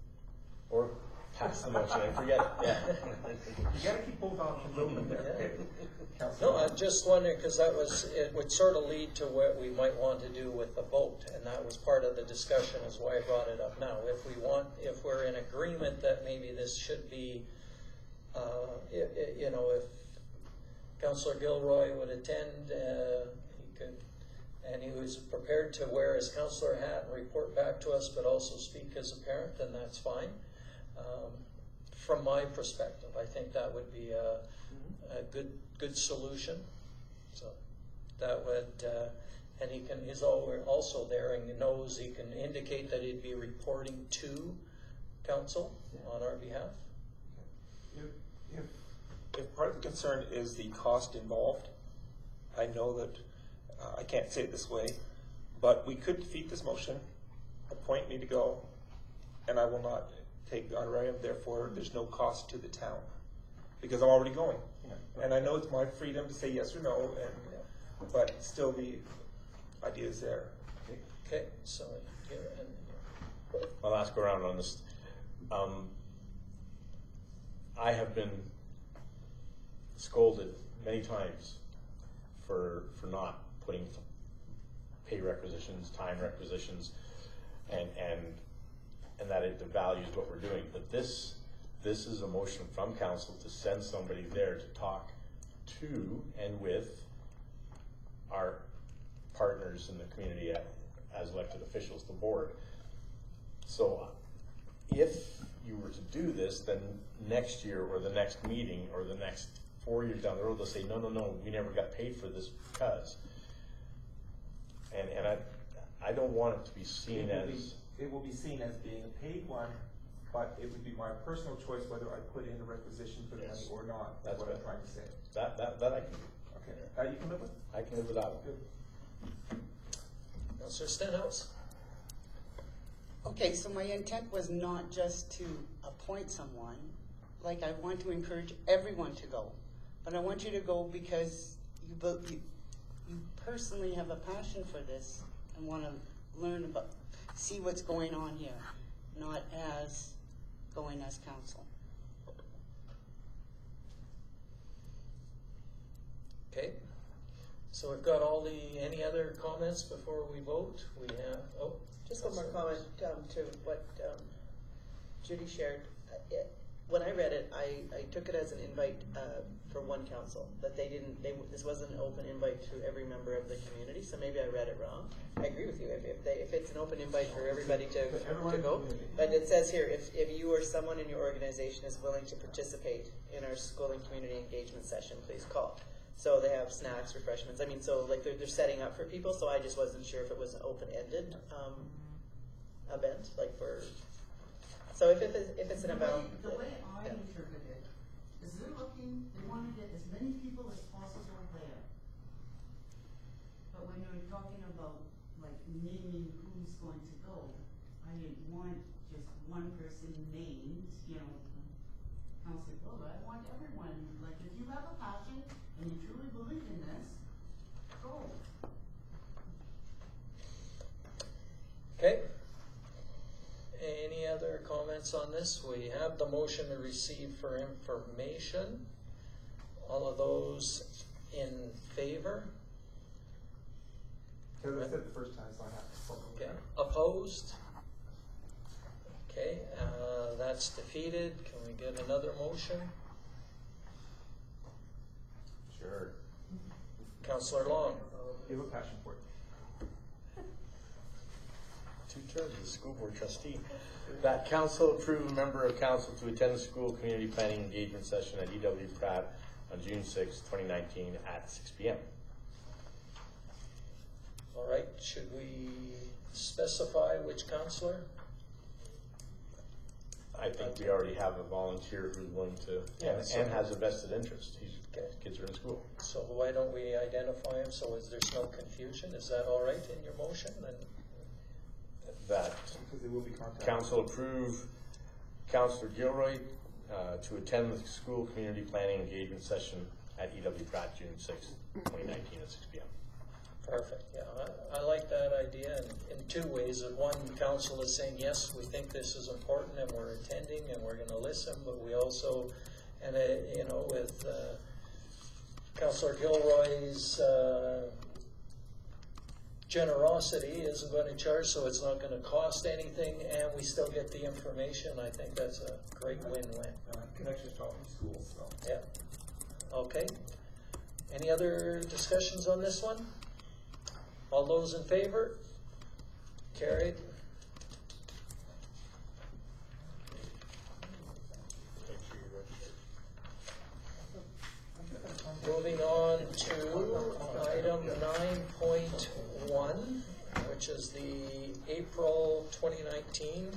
Or pass the motion and forget it. Yeah. You gotta keep both options open there. No, I'm just wondering, because it would sort of lead to what we might want to do with the vote, and that was part of the discussion, is why I brought it up now. If we're in agreement that maybe this should be, if Councillor Gilroy would attend, he could, and he was prepared to wear his councillor hat and report back to us, but also speak as a parent, then that's fine. From my perspective, I think that would be a good solution. So that would, and he's also there and he knows he can indicate that he'd be reporting to council on our behalf. If part of the concern is the cost involved, I know that, I can't say it this way, but we could defeat this motion, appoint me to go, and I will not take the honorarium, therefore there's no cost to the town, because I'm already going. And I know it's my freedom to say yes or no, but still the idea is there. Okay, so here and here. I'll ask around on this. I have been scolded many times for not putting pay requisitions, time requisitions, and that it devalues what we're doing. But this is a motion from council to send somebody there to talk to and with our partners in the community as elected officials, the board. So if you were to do this, then next year or the next meeting or the next 4 years down the road, they'll say, no, we never got paid for this because. And I don't want it to be seen as... It will be seen as being a paid one, but it would be my personal choice whether I put in a requisition for the money or not. That's what I'm trying to say. That I can do. Okay. That you can live with? I can live with that one. Good. Councillor Stenhouse. Okay, so my intent was not just to appoint someone. Like, I want to encourage everyone to go. But I want you to go because you personally have a passion for this and want to learn about, see what's going on here, not as going as council. Okay, so we've got any other comments before we vote? We have, Just one more comment to what Judy shared. When I read it, I took it as an invite for one council, that this wasn't an open invite to every member of the community, so maybe I read it wrong. I agree with you, if it's an open invite for everybody to go, but it says here, if you or someone in your organization is willing to participate in our school and community engagement session, please call. So they have snacks, refreshments, I mean, so like they're setting up for people, so I just wasn't sure if it was an open-ended event, like for, so if it's an about. The way I interpret it is they want to get as many people as possible there. But when you're talking about like naming who's going to go, I didn't want just one person named, Councilor Glover. I want everyone, like if you have a passion and you truly believe in this, go. Okay. Any other comments on this? We have the motion to receive for information. All of those in favor? Because I said the first time, so I have to focus. Okay. Opposed? Okay, that's defeated. Can we get another motion? Sure. Councillor Long. You have a passion for it. 2 terms as a school board trustee. That council approve a member of council to attend the school community planning engagement session at EW Pratt on June 6, 2019 at 6 p.m. All right, should we specify which councillor? I think we already have a volunteer who's willing to, and has a vested interest. His kids are in school. So why don't we identify him so there's no confusion? Is that all right in your motion? And that because they will be contacted. Council approve Councillor Gilroy to attend the school community planning engagement session at EW Pratt June 6, 2019 at 6 p.m. Perfect, yeah, I like that idea in 2 ways. One, council is saying, yes, we think this is important and we're attending and we're going to listen, but we also, and with Councillor Gilroy's generosity isn't going to charge, so it's not going to cost anything, and we still get the information. I think that's a great win-win. Connections to all these schools, so. Yeah. Okay. Any other discussions on this one? All those in favor? Carried. Moving on to item 9.1, which is the April 2019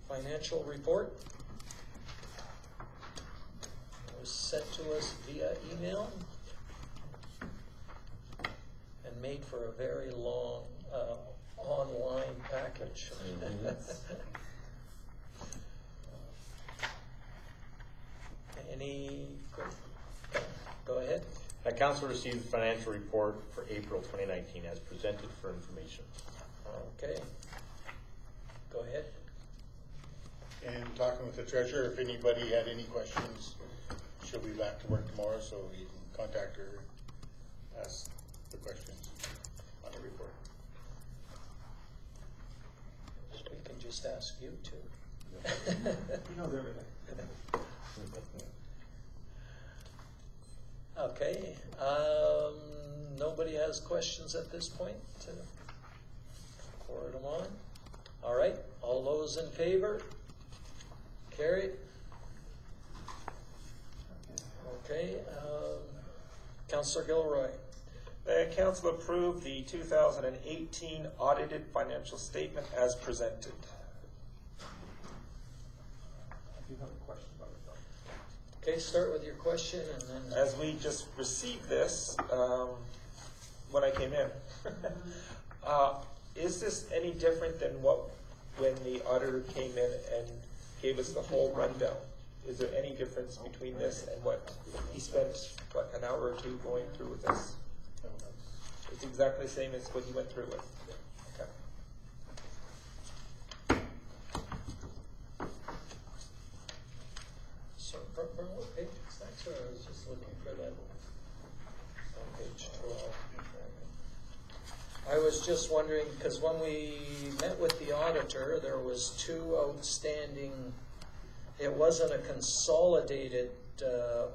financial report. It was sent to us via email and made for a very long online package. Any, go ahead. Council received the financial report for April 2019 as presented for information. Okay. Go ahead. And talking with the treasurer, if anybody had any questions, she'll be back to work tomorrow, so you can contact her, ask the questions on the report. We can just ask you to. He knows everything. Okay, nobody has questions at this point? Forward them on. All right, all those in favor? Carried. Okay, Councillor Gilroy. The council approved the 2018 audited financial statement as presented. I do have a question about it though. Okay, start with your question and then. As we just received this, when I came in, is this any different than when the auditor came in and gave us the whole rundown? Is there any difference between this and what he spent, an hour or two going through with us? It's exactly the same as what you went through with. Okay. So, from what page is that? Sorry, I was just looking for that. On page 12. I was just wondering, because when we met with the auditor, there was two outstanding, it wasn't a consolidated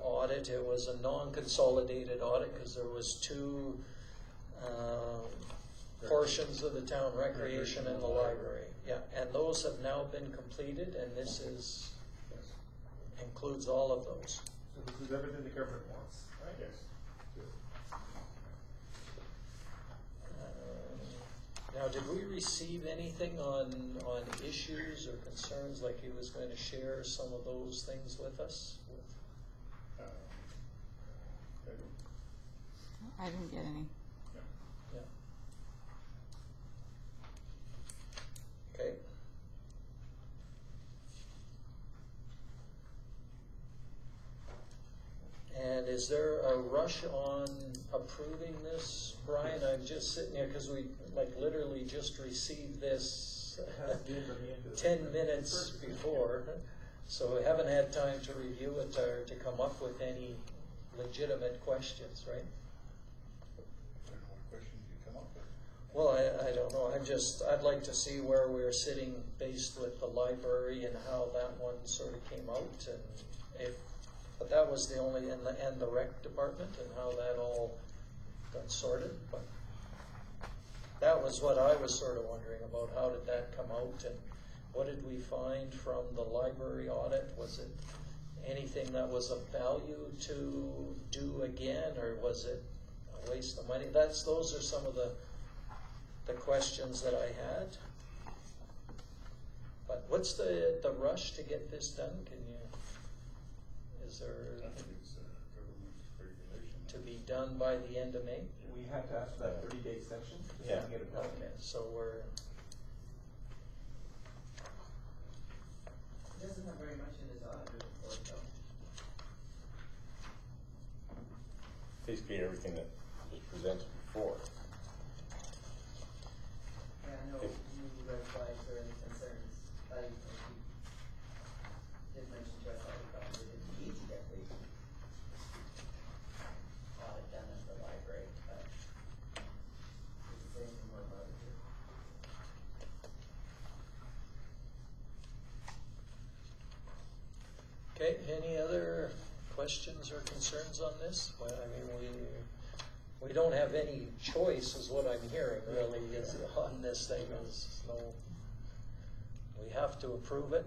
audit, it was a non-consolidated audit, because there was two portions of the town recreation and the library. Yeah, and those have now been completed, and this is includes all of those. So this is everything the government wants, right? Yes. Now, did we receive anything on issues or concerns, like he was going to share some of those things with us? I didn't get any. Yeah. Okay. And is there a rush on approving this, Brian? I'm just sitting here because we literally just received this 10 minutes before, so we haven't had time to review it or to come up with any legitimate questions, right? I don't know what questions you come up with. Well, I don't know. I'd like to see where we're sitting based with the library and how that one sort of came out, and but that was the only, and the rec department and how that all got sorted. But that was what I was sort of wondering about. How did that come out, and what did we find from the library audit? Was it anything that was of value to do again, or was it a waste of money? Those are some of the questions that I had. But what's the rush to get this done? Is there I think it's government regulation. to be done by the end of May? We have to ask for that 30-day extension to Yeah. get it done. Okay, so we're, He doesn't have very much in his auditor report though. Basically, everything that was presented before. Yeah, no If- new red flags or any concerns. He did mention to us that we probably didn't need to get the audit done at the library, but doesn't say anything more about it here. okay, any other questions or concerns on this? Well, I mean, we don't have any choice is what I'm hearing really is on this thing. There's no, we have to approve it.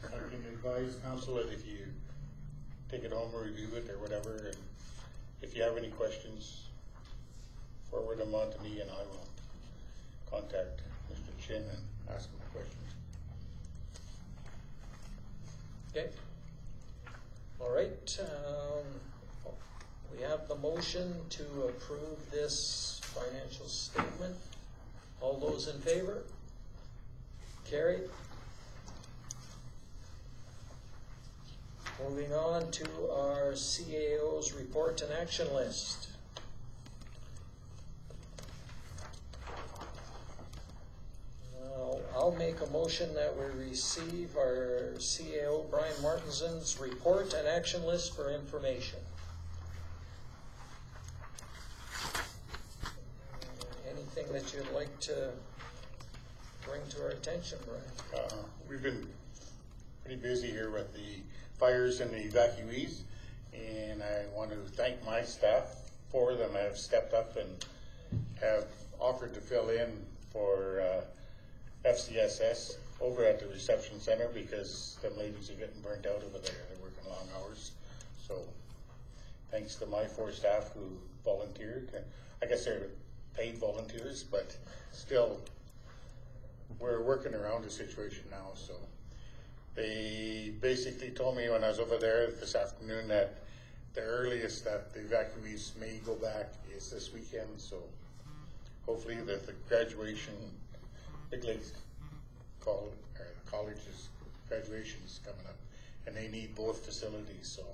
I can advise council that if you take it home or review it or whatever, and if you have any questions, forward them on to me and I will contact Mr. Chin and ask him questions. Okay. All right. We have the motion to approve this financial statement. All those in favor? Carried. Moving on to our CAO's report and action list. I'll make a motion that we receive our CAO Brian Martinson's report and action list for information. Anything that you'd like to bring to our attention, Brian? We've been pretty busy here with the fires and the evacuees, and I want to thank my staff. 4 of them have stepped up and have offered to fill in for FCSS over at the reception center because them ladies are getting burnt out over there. They're working long hours. So thanks to my 4 staff who volunteered. I guess they're paid volunteers, but still we're working around the situation now. So they basically told me when I was over there this afternoon that the earliest that the evacuees may go back is this weekend. So hopefully the graduation, Big Lakes College's graduation is coming up, and they need both facilities. So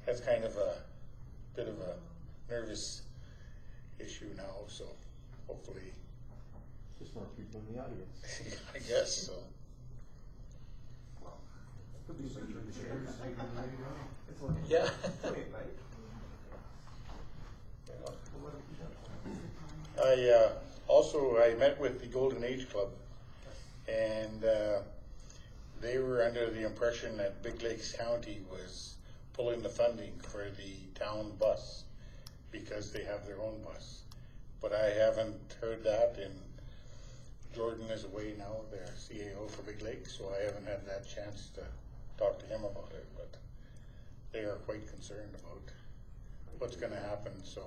that's kind of a bit of a nervous issue now. So hopefully, Just more people in the audience. I guess so. Could be some chairs, they can lay down. It's okay. Yeah. Wait, Mike. I met with the Golden Age Club, and they were under the impression that Big Lakes County was pulling the funding for the town bus because they have their own bus. But I haven't heard that, and Jordan is away now, their CAO for Big Lakes, so I haven't had that chance to talk to him about it, but they are quite concerned about what's going to happen. So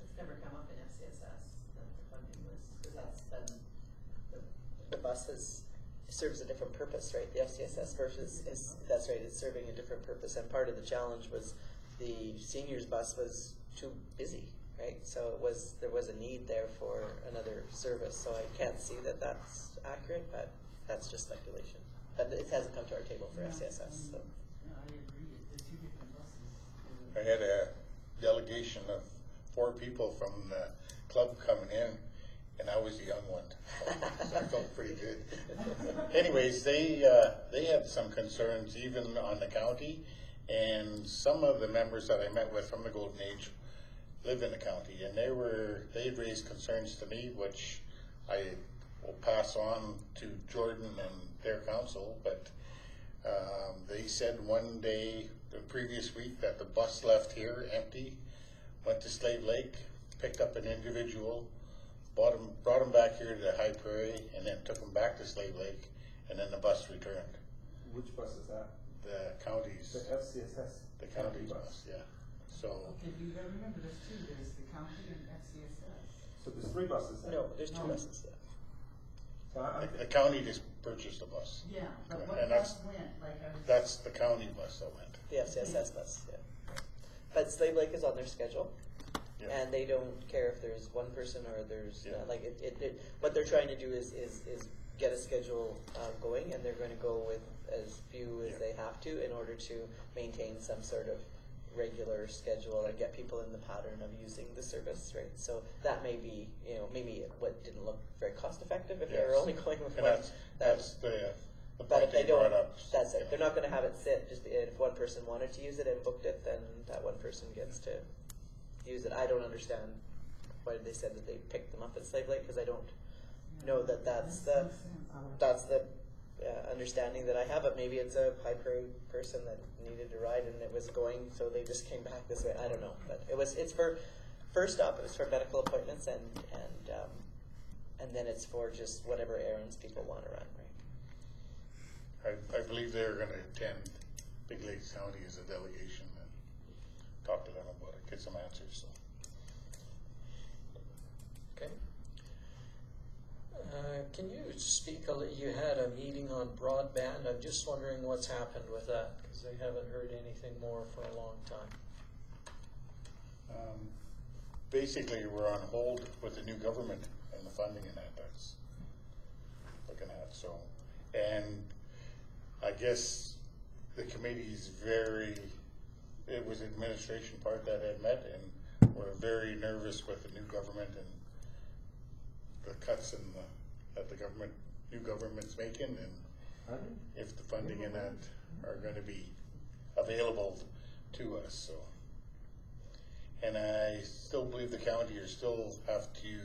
It's never come up in FCSS, the funding list, because that's been, The bus serves a different purpose, right? The FCSS versus that's right, it's serving a different purpose. And part of the challenge was the seniors bus was too busy, right? So there was a need there for another service. So I can't see that that's accurate, but that's just speculation. But it hasn't come to our table for FCSS. So. Yeah, I agree. They're 2 different buses. I had a delegation of 4 people from the club coming in, and I was the young one, so I felt pretty good. Anyways, they had some concerns even on the county, and some of the members that I met with from the Golden Age live in the county, and they had raised concerns to me, which I will pass on to Jordan and their council. But they said one day the previous week that the bus left here empty, went to Slave Lake, picked up an individual, brought him back here to High Prairie, and then took him back to Slave Lake, and then the bus returned. Which bus is that? The county's. The FCSS. The county bus, yeah. So. Okay, you gotta remember there's 2. There's the county and FCSS. So there's 3 buses then? No, there's 2 buses there. So The county just purchased a bus. Yeah, but what And bus went? Like, that's the county bus that went. The FCSS bus, yeah. But Slave Lake is on their schedule. Yeah. And they don't care if there's one person or there's Yeah. like what they're trying to do is get a schedule going, and they're going to go with as few as they have to in order to maintain some sort of regular schedule and get people in the pattern of using the service, right? So that may be, maybe what didn't look very cost effective if they're Yes. only going with And one. that's the But point if they they brought don't, up. that's it. Yeah. They're not going to have it sit. Just if one person wanted to use it and booked it, then that one person gets to use it. I don't understand why they said that they picked them up at Slave Lake, because I don't know that that's the understanding that I have. But maybe it's a High Prairie person that needed to ride and it was going, so they just came back this way. I don't know, but it's for first up. It was for medical appointments and then it's for just whatever errands people want to run. Right. I believe they're going to attend Big Lakes County as a delegation and talk to them about it, get some answers. So. Okay. Can you speak a little, you had a meeting on broadband. I'm just wondering what's happened with that, because I haven't heard anything more for a long time. Basically, we're on hold with the new government and the funding in that's looking at. So, and I guess the committee's it was administration part that had met, and we're very nervous with the new government and the cuts that the new government's making, and if the funding in that are going to be available to us. So, and I still believe the county still have to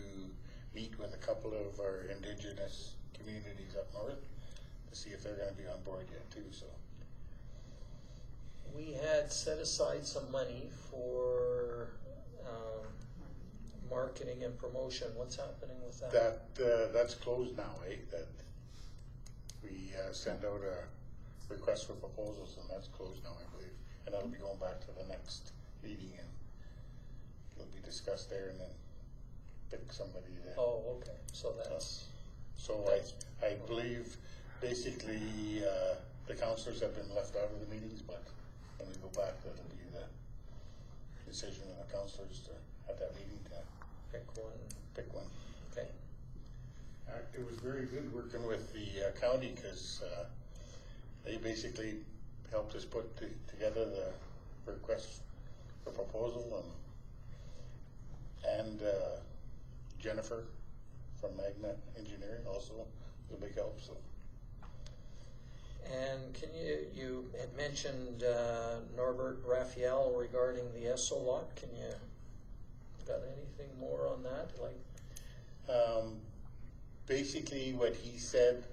meet with a couple of our Indigenous communities up north to see if they're going to be on board yet too. So. We had set aside some money for marketing and promotion. What's happening with that? That's closed now, eh? That we sent out a request for proposals, and that's closed now, I believe. And that'll be going back to the next meeting, and it'll be discussed there, and then pick somebody to. Oh, okay. So that's. I believe basically the councillors have been left out of the meetings, but when we go back, that'll be the decision of the councillors to at that meeting to pick one. Okay. It was very good working with the county because they basically helped us put together the request for proposal, and Jennifer from Magna Engineering also was a big help. So. And can you had mentioned Norbert Raphael regarding the Esso lot. Can you got anything more on that? Basically what he said,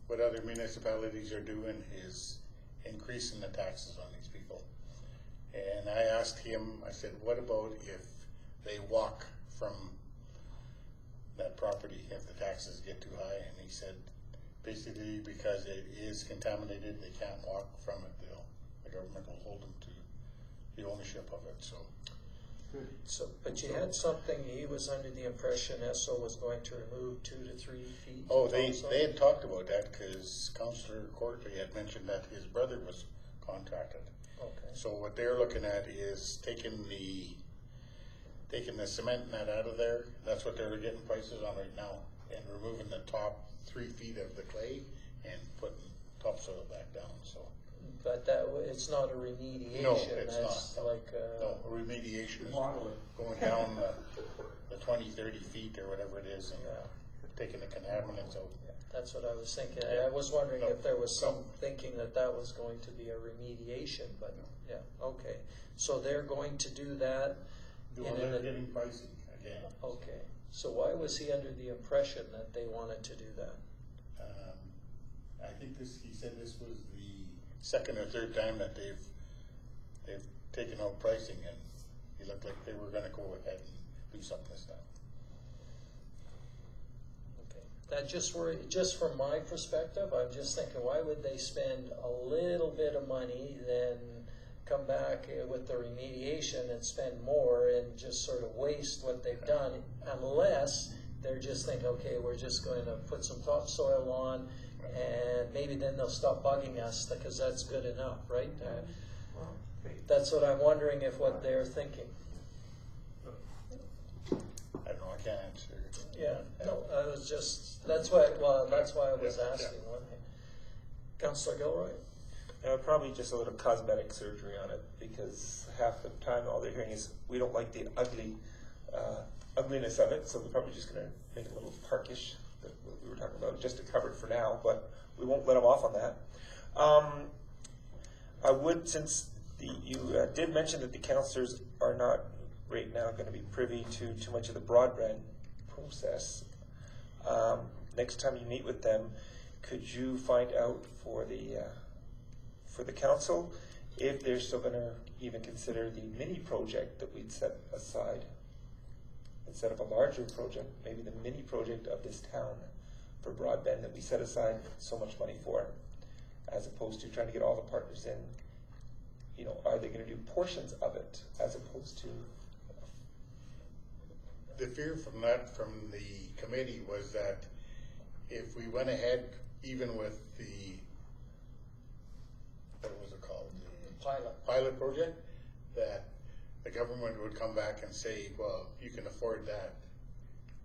what other municipalities are doing is increasing the taxes on these people. And I asked him, I said, what about if they walk from that property if the taxes get too high? And he said, basically because it is contaminated, they can't walk from it. The government will hold them to the ownership of it. So, but you had something. He was under the impression Esso was going to remove 2 to 3 feet. Oh, they had talked about that because Councillor Courtley had mentioned that his brother was contracted. Okay. So what they're looking at is taking the cement net out of there. That's what they're getting prices on right now, and removing the top 3 feet of the clay and putting topsoil back down. So. But it's not a remediation. No, it's That's not. Like no, remediation is going down the 20, 30 feet or whatever it is, and taking the contaminants out. That's what I was thinking. I was wondering if there was some thinking that was going to be a remediation, but yeah, okay. So they're going to do that. They're getting pricing again. Okay. So why was he under the impression that they wanted to do that? I think he said this was the second or third time that they've taken out pricing, and he looked like they were going to go ahead and do something this time. Okay, that just from my perspective, I'm just thinking, why would they spend a little bit of money, then come back with the remediation and spend more and just sort of waste what they've done, unless they're just thinking, okay, we're just going to put some topsoil on, and maybe then they'll stop bugging us because that's good enough, right? That's what I'm wondering if what they're thinking. I don't know, I can't answer. Yeah, no, I was just, that's why I was asking. Councillor Gilroy? Probably just a little cosmetic surgery on it, because half the time all they're hearing is, we don't like the ugliness of it, so we're probably just going to make it a little parkish, that we were talking about, just to cover it for now, but we won't let them off on that. I would, since you did mention that the councillors are not right now going to be privy to too much of the broadband process, next time you meet with them, could you find out for the council if they're still gonna even consider the mini project that we'd set aside? Instead of a larger project, maybe the mini project of this town for broadband that we set aside so much money for, as opposed to trying to get all the partners in. You know, are they gonna do portions of it as opposed to? The fear from that, from the committee, was that if we went ahead even with the, what was it called? Pilot project, that the government would come back and say, well, you can afford that.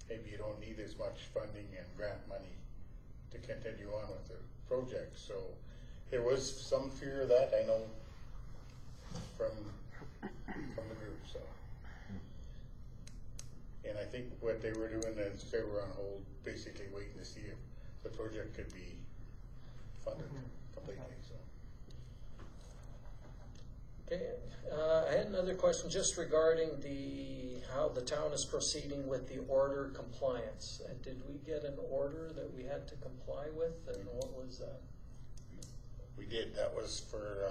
Maybe you don't need as much funding and grant money to continue on with the project. So there was some fear of that, I know, from the group, so. And I think what they were doing is they were on hold, basically waiting to see if the project could be funded completely, so. Okay, I had another question just regarding how the town is proceeding with the order compliance. Did we get an order that we had to comply with, and what was that? We did, that was for,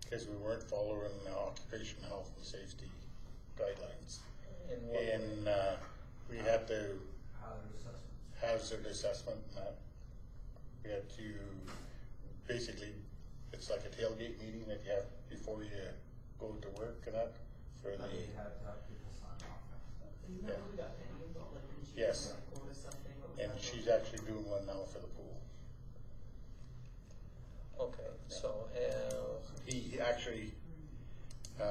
because we weren't following the occupational health and safety guidelines. In what way? And we had to hazard assessment and that. We had to, basically, it's like a tailgate meeting that you have before you go to work and that, for the. Isn't that what we got Penny involved, like, didn't she Yes. like, quote us something? What was And that she's about? actually doing one now for the pool. Okay, so, He actually, I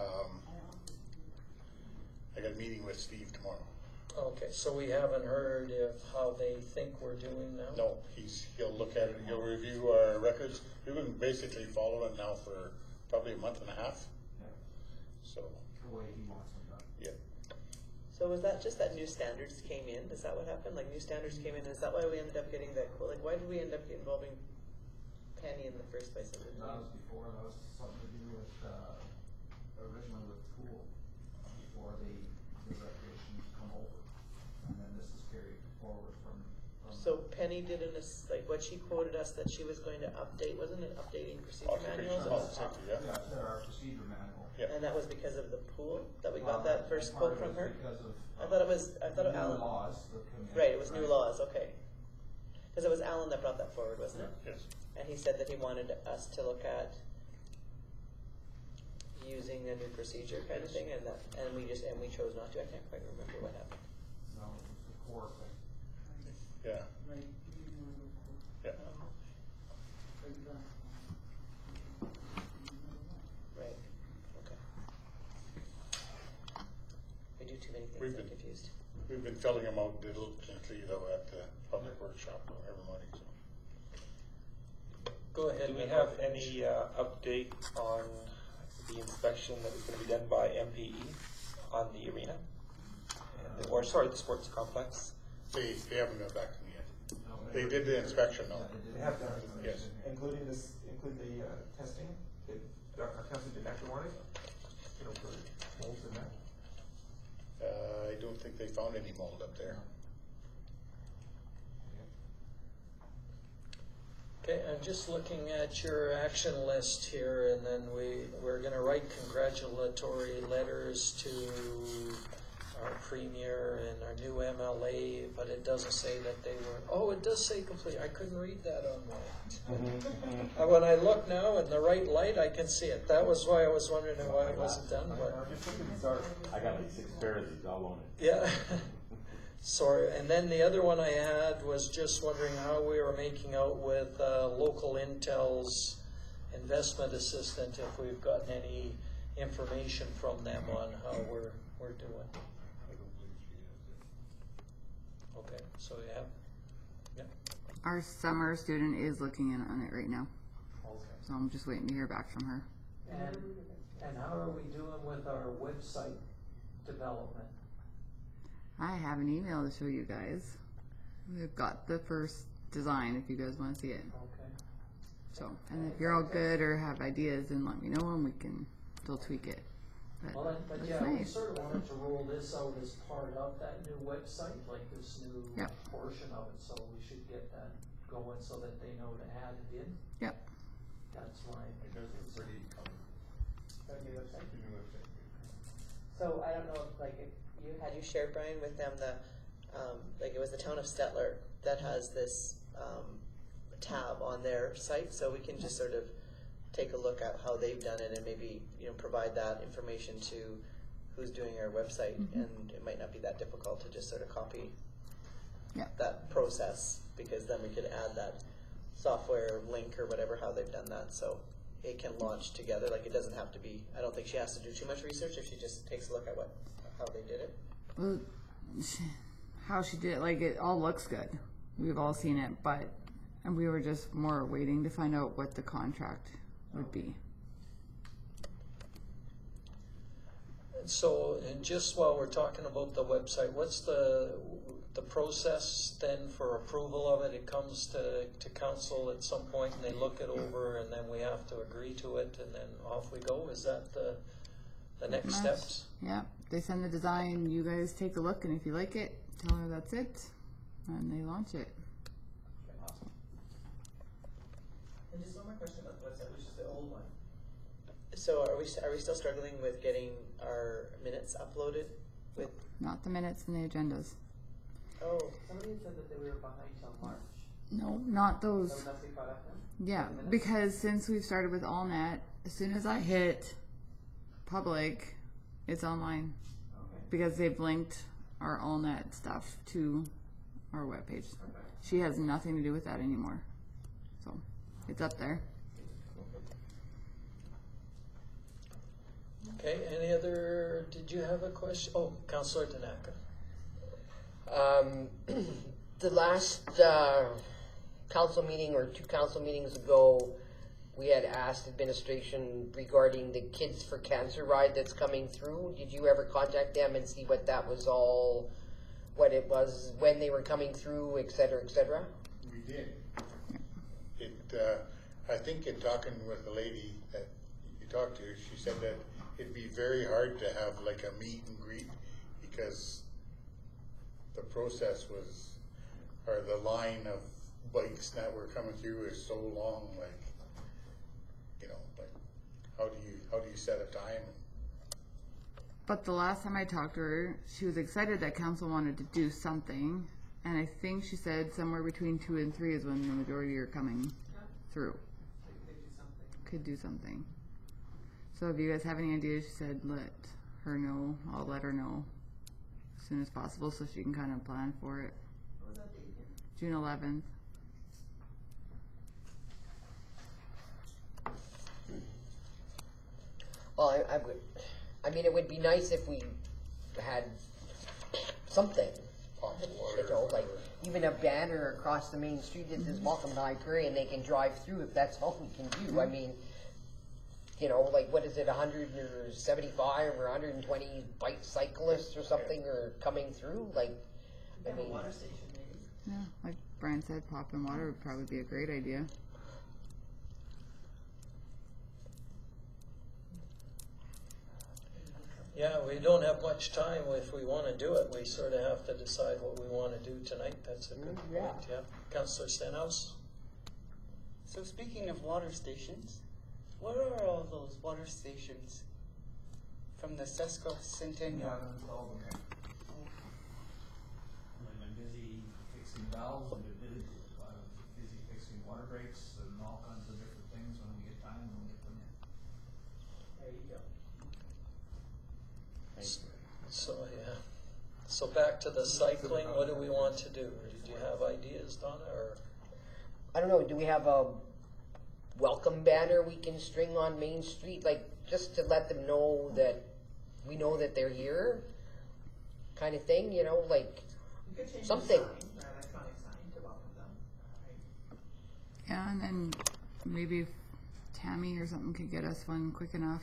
got a meeting with Steve tomorrow. okay, so we haven't heard of how they think we're doing now? No, he'll look at it, he'll review our records. We've been basically following now for probably a month and a half. So, The way he wants them done. yeah. So was that just that new standards came in? Is that what happened? Like new standards came in? Is that why we ended up getting that quote? Like why did we end up involving Penny in the first place? That was before, that was something to do with, originally with pool, before the recreation come over. And then this is carried forward from. So Penny did like what she quoted us that she was going to update, wasn't it updating procedure manuals? Occupational health safety, yeah. Yeah, it's our procedure manual. Yeah. And that was because of the pool that we got that first quote from her? Because of. I thought it was New Alan. laws that come in. Right, it was new laws, okay. Because it was Alan that brought that forward, wasn't it? Yes. And he said that he wanted us to look at using a new procedure kind of thing, and we chose not to. I can't quite remember what happened. No, it was the core thing. Yeah. Right, you didn't wanna go for it. Yeah. Right, you got it. Right, okay. We do too many things, We've I'm been- confused. We've been filling them out diligently though at the public workshop every morning, so. Go ahead. Do we Nick. have any update on the inspection that was going to be done by MPE on the arena? Or sorry, the sports complex? They haven't got back to me yet. They did the inspection though. They have done it. Yes. Including the testing? Our council didn't actually want it? You know, for molds and that? I don't think they found any mold up there. Okay, I'm just looking at your action list here, and then we're gonna write congratulatory letters to our premier and our new MLA, but it doesn't say that they were, oh, it does say complete, I couldn't read that on mine. When I look now in the right light, I can see it. That was why I was wondering why it wasn't done, but, I got like 6 pairs of these, I'll own it. yeah. Sorry, and then the other one I had was just wondering how we were making out with local intel's investment assistant, if we've gotten any information from them on how we're doing. Okay, so yeah. Our summer student is looking in on it right now, so I'm just waiting to hear back from her. And how are we doing with our website development? I have an email to show you guys. We've got the first design if you guys want to see it. Okay. So, and if you're all good or have ideas, then let me know and we can still tweak it. Well, but it's yeah, we nice. sort of wanted to roll this out as part of that new website, like this new Yep. portion of it, so we should get that going so that they know to add it in. Yep. That's why. It's already coming. So I don't know if like if you shared, Brian, with them the like it was the town of Stettler that has this tab on their site, so we can just sort of take a look at how they've done it and maybe provide that information to who's doing our website, and it might not be that difficult to just sort of copy that process, because then we could add that software link or whatever, how they've done that, so it can launch together. Like it doesn't have to be, I don't think she has to do too much research if she just takes a look at how they did it. Well, how she did it, like it all looks good. We've all seen it, and we were just more waiting to find out what the contract would be. So, and just while we're talking about the website, what's the process then for approval of it? It comes to council at some point and they look it over and then we have to agree to it and then off we go? Is that the next steps? Yeah, they send the design, you guys take a look, and if you like it, tell her that's it, and they launch it. Awesome. And just one more question about the website, which is the old one. So are we still struggling with getting our minutes uploaded with? Not the minutes and the agendas. Oh, Somebody had said that they were behind till March. No, not So those. we must be caught up then? Yeah, The minutes? because since we've started with AllNet, as soon as I hit public, it's online. Okay. Because they've linked our AllNet stuff to our webpage. Okay. She has nothing to do with that anymore. So, it's up there. Okay, any other, did you have a question? Oh, Councillor Tanaka. The last council meeting or 2 council meetings ago, we had asked administration regarding the Kids for Cancer ride that's coming through. Did you ever contact them and see what that was all, what it was, when they were coming through, et cetera, et cetera? We did. I think in talking with the lady that you talked to, she said that it'd be very hard to have like a meet and greet because the process was, or the line of bikes that were coming through is so long, like, like how do you set a time? But the last time I talked to her, she was excited that council wanted to do something, and I think she said somewhere between 2 and 3 is when the majority are coming through. Could do something. So if you guys have any ideas, she said let her know. I'll let her know as soon as possible so she can kind of plan for it. What was that date again? June 11th. Well, I mean, it would be nice if we had something, like even a banner across the main street that says "Welcome to High Prairie," and they can drive through if that's all we can do. I mean, like what is it, 175 or 120 bike cyclists or something are coming through? Like, I mean, Water station maybe. Yeah, like Brian said, pop in water would probably be a great idea. Yeah, we don't have much time if we want to do it. We sort of have to decide what we want to do tonight. That's a good point, yeah. Councillor Stenhouse? So speaking of water stations, what are all those water stations from the Sesco Centennial? haven't installed them yet. I've been busy fixing valves, I've been busy fixing water breaks and all kinds of different things. When we get time, we'll get them in. There you go. So, yeah. So back to the cycling, what do we want to do? Did you have ideas, Donna, or? I don't know. Do we have a welcome banner we can string on Main Street, like just to let them know that we know that they're here, kind of thing? Like You could change something. the sign, or electronic sign to welcome them. Right? Yeah, and then maybe if Tammy or something could get us one quick enough.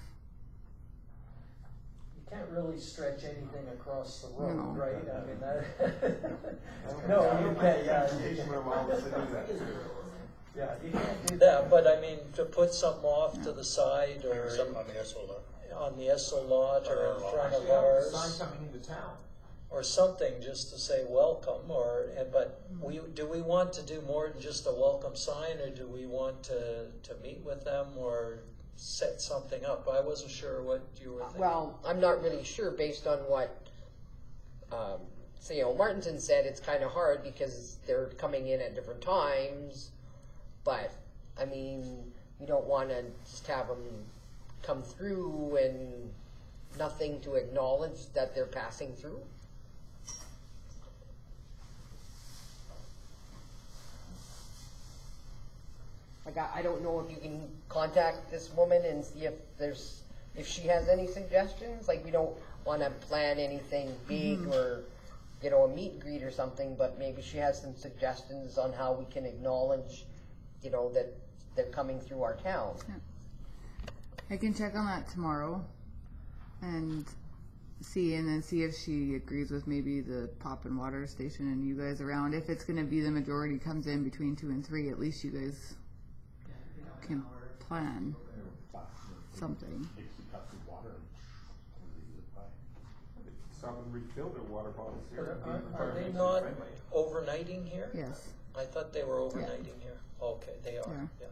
You can't really stretch anything across the road, No. right? I mean, that. No, you can't, yeah, you can't do that, but I mean, to put something off to the side or. Something on the SOLA. on the Esso lot or in front of Actually, have a ours, sign coming into town. or something just to say welcome, but do we want to do more than just a welcome sign, or do we want to meet with them or set something up? I wasn't sure what you were thinking. Well, I'm not really sure based on what, Martinson said. It's kind of hard because they're coming in at different times, but, I mean, you don't want to just have them come through and nothing to acknowledge that they're passing through. Like, I don't know if you can contact this woman and see if she has any suggestions. Like, we don't want to plan anything big or, a meet and greet or something, but maybe she has some suggestions on how we can acknowledge, that they're coming through our town. Yeah. I can check on that tomorrow and see if she agrees with maybe the pop and water station and you guys around. If it's going to be the majority comes in between 2 and 3, at least you guys can plan something. Some refill their water bottles here. Are they not overnighting here? Yes. I thought they were overnighting here. Okay, they are. Yeah.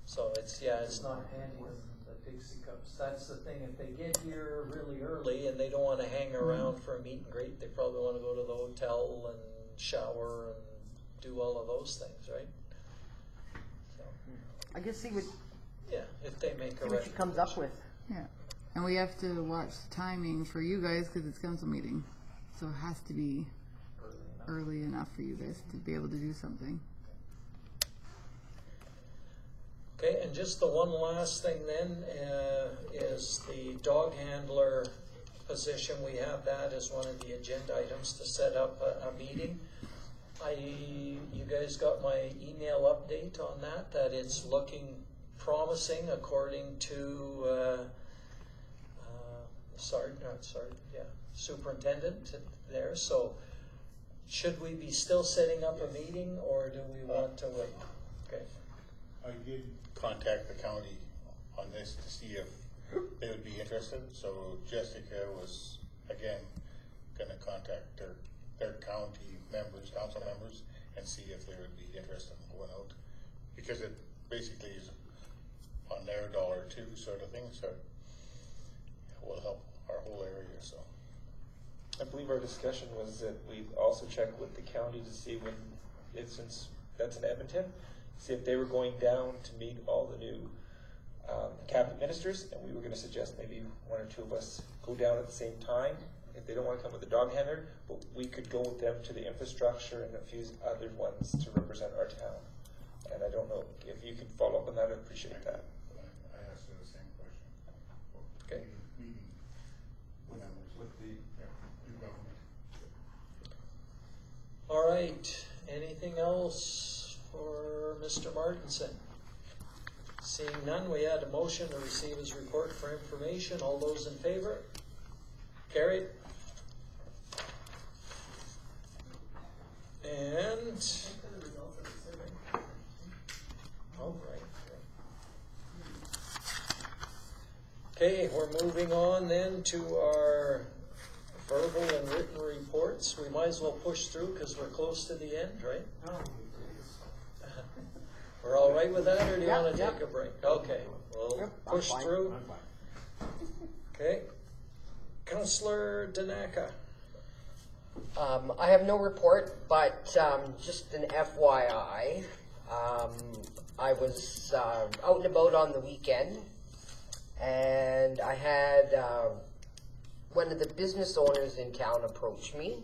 So it's not handy with the Dixie cups. That's the thing. If they get here really early and they don't want to hang around for a meet and greet, they probably want to go to the hotel and shower and do all of those things, right? So, I guess see what if they make see what she comes up with. Yeah. And we have to watch the timing for you guys because it's council meeting. So it has to be early enough for you guys to be able to do something. Okay, and just the one last thing then is the dog handler position. We have that as one of the agenda items to set up a meeting. You guys got my email update on that it's looking promising according to superintendent there. So should we be still setting up a meeting or do we want to wait? Okay. I did contact the county on this to see if they would be interested. So Jessica was again going to contact their county members, council members, and see if they would be interested in going out, because it basically is on their dollar too, sort of thing. So it will help our whole area. So I believe our discussion was that we also check with the county to see when, since that's in Edmonton, see if they were going down to meet all the new cabinet ministers, and we were going to suggest maybe 1 or 2 of us go down at the same time. If they don't want to come with the dog handler, but we could go with them to the infrastructure and a few other ones to represent our town. And I don't know if you could follow up on that. I'd appreciate that. I asked her the same question. Okay. Meeting with the new government. All right. Anything else for Mr. Martinson? Seeing none, we had a motion to receive his report for information. All those in favor? Carried. And okay, we're moving on then to our verbal and written reports. We might as well push through because we're close to the end, right? We're all right with that, or do you want to take a break? Okay, we'll push through. Okay. Councillor Danaka. I have no report, but just an FYI. I was out and about on the weekend, and I had one of the business owners in town approach me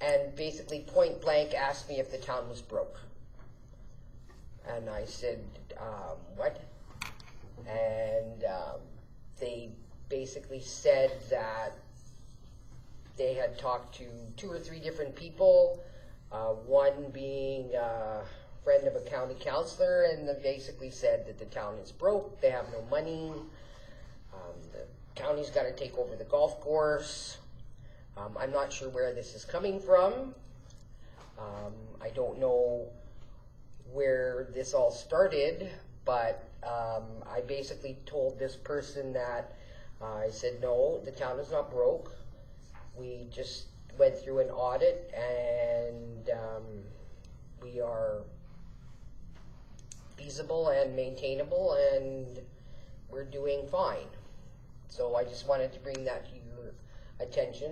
and basically point blank asked me if the town was broke. And I said, what? And they basically said that they had talked to 2 or 3 different people, one being a friend of a county councillor, and they basically said that the town is broke, they have no money, the county's got to take over the golf course. I'm not sure where this is coming from. I don't know where this all started, but I basically told this person that I said, no, the town is not broke. We just went through an audit and we are feasible and maintainable and we're doing fine. So I just wanted to bring that to your attention.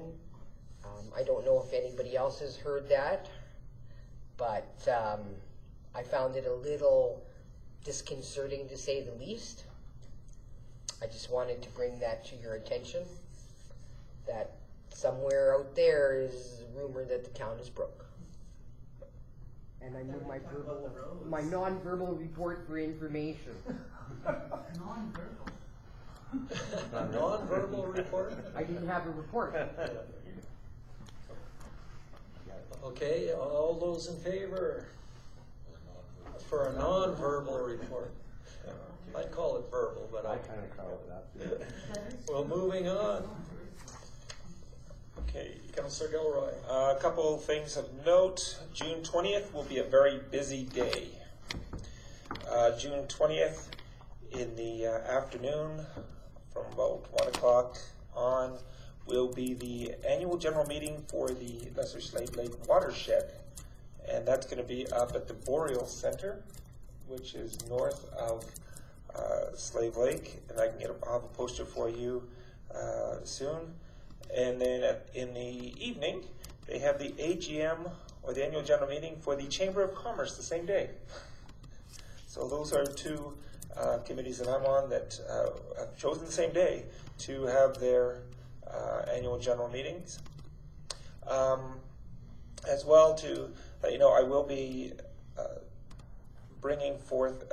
I don't know if anybody else has heard that, but I found it a little disconcerting to say the least. I just wanted to bring that to your attention, that somewhere out there is a rumor that the town is broke. And I move my non-verbal report for information. Non-verbal. A non-verbal report? I didn't have a report. Okay, all those in favor for a non-verbal report? I'd call it verbal, but I kind of call it that. Well, moving on. Okay. Councillor Gilroy. A couple things of note. June 20th will be a very busy day. June 20th in the afternoon from about 1 o'clock on will be the annual general meeting for the Lesser Slave Lake Watershed. And that's going to be up at the Boreal Center, which is north of Slave Lake. And I'll have a poster for you soon. And then in the evening, they have the AGM, or the annual general meeting, for the Chamber of Commerce the same day. So those are two committees that I'm on that have chosen the same day to have their annual general meetings. As well, to let you know, I will be bringing forth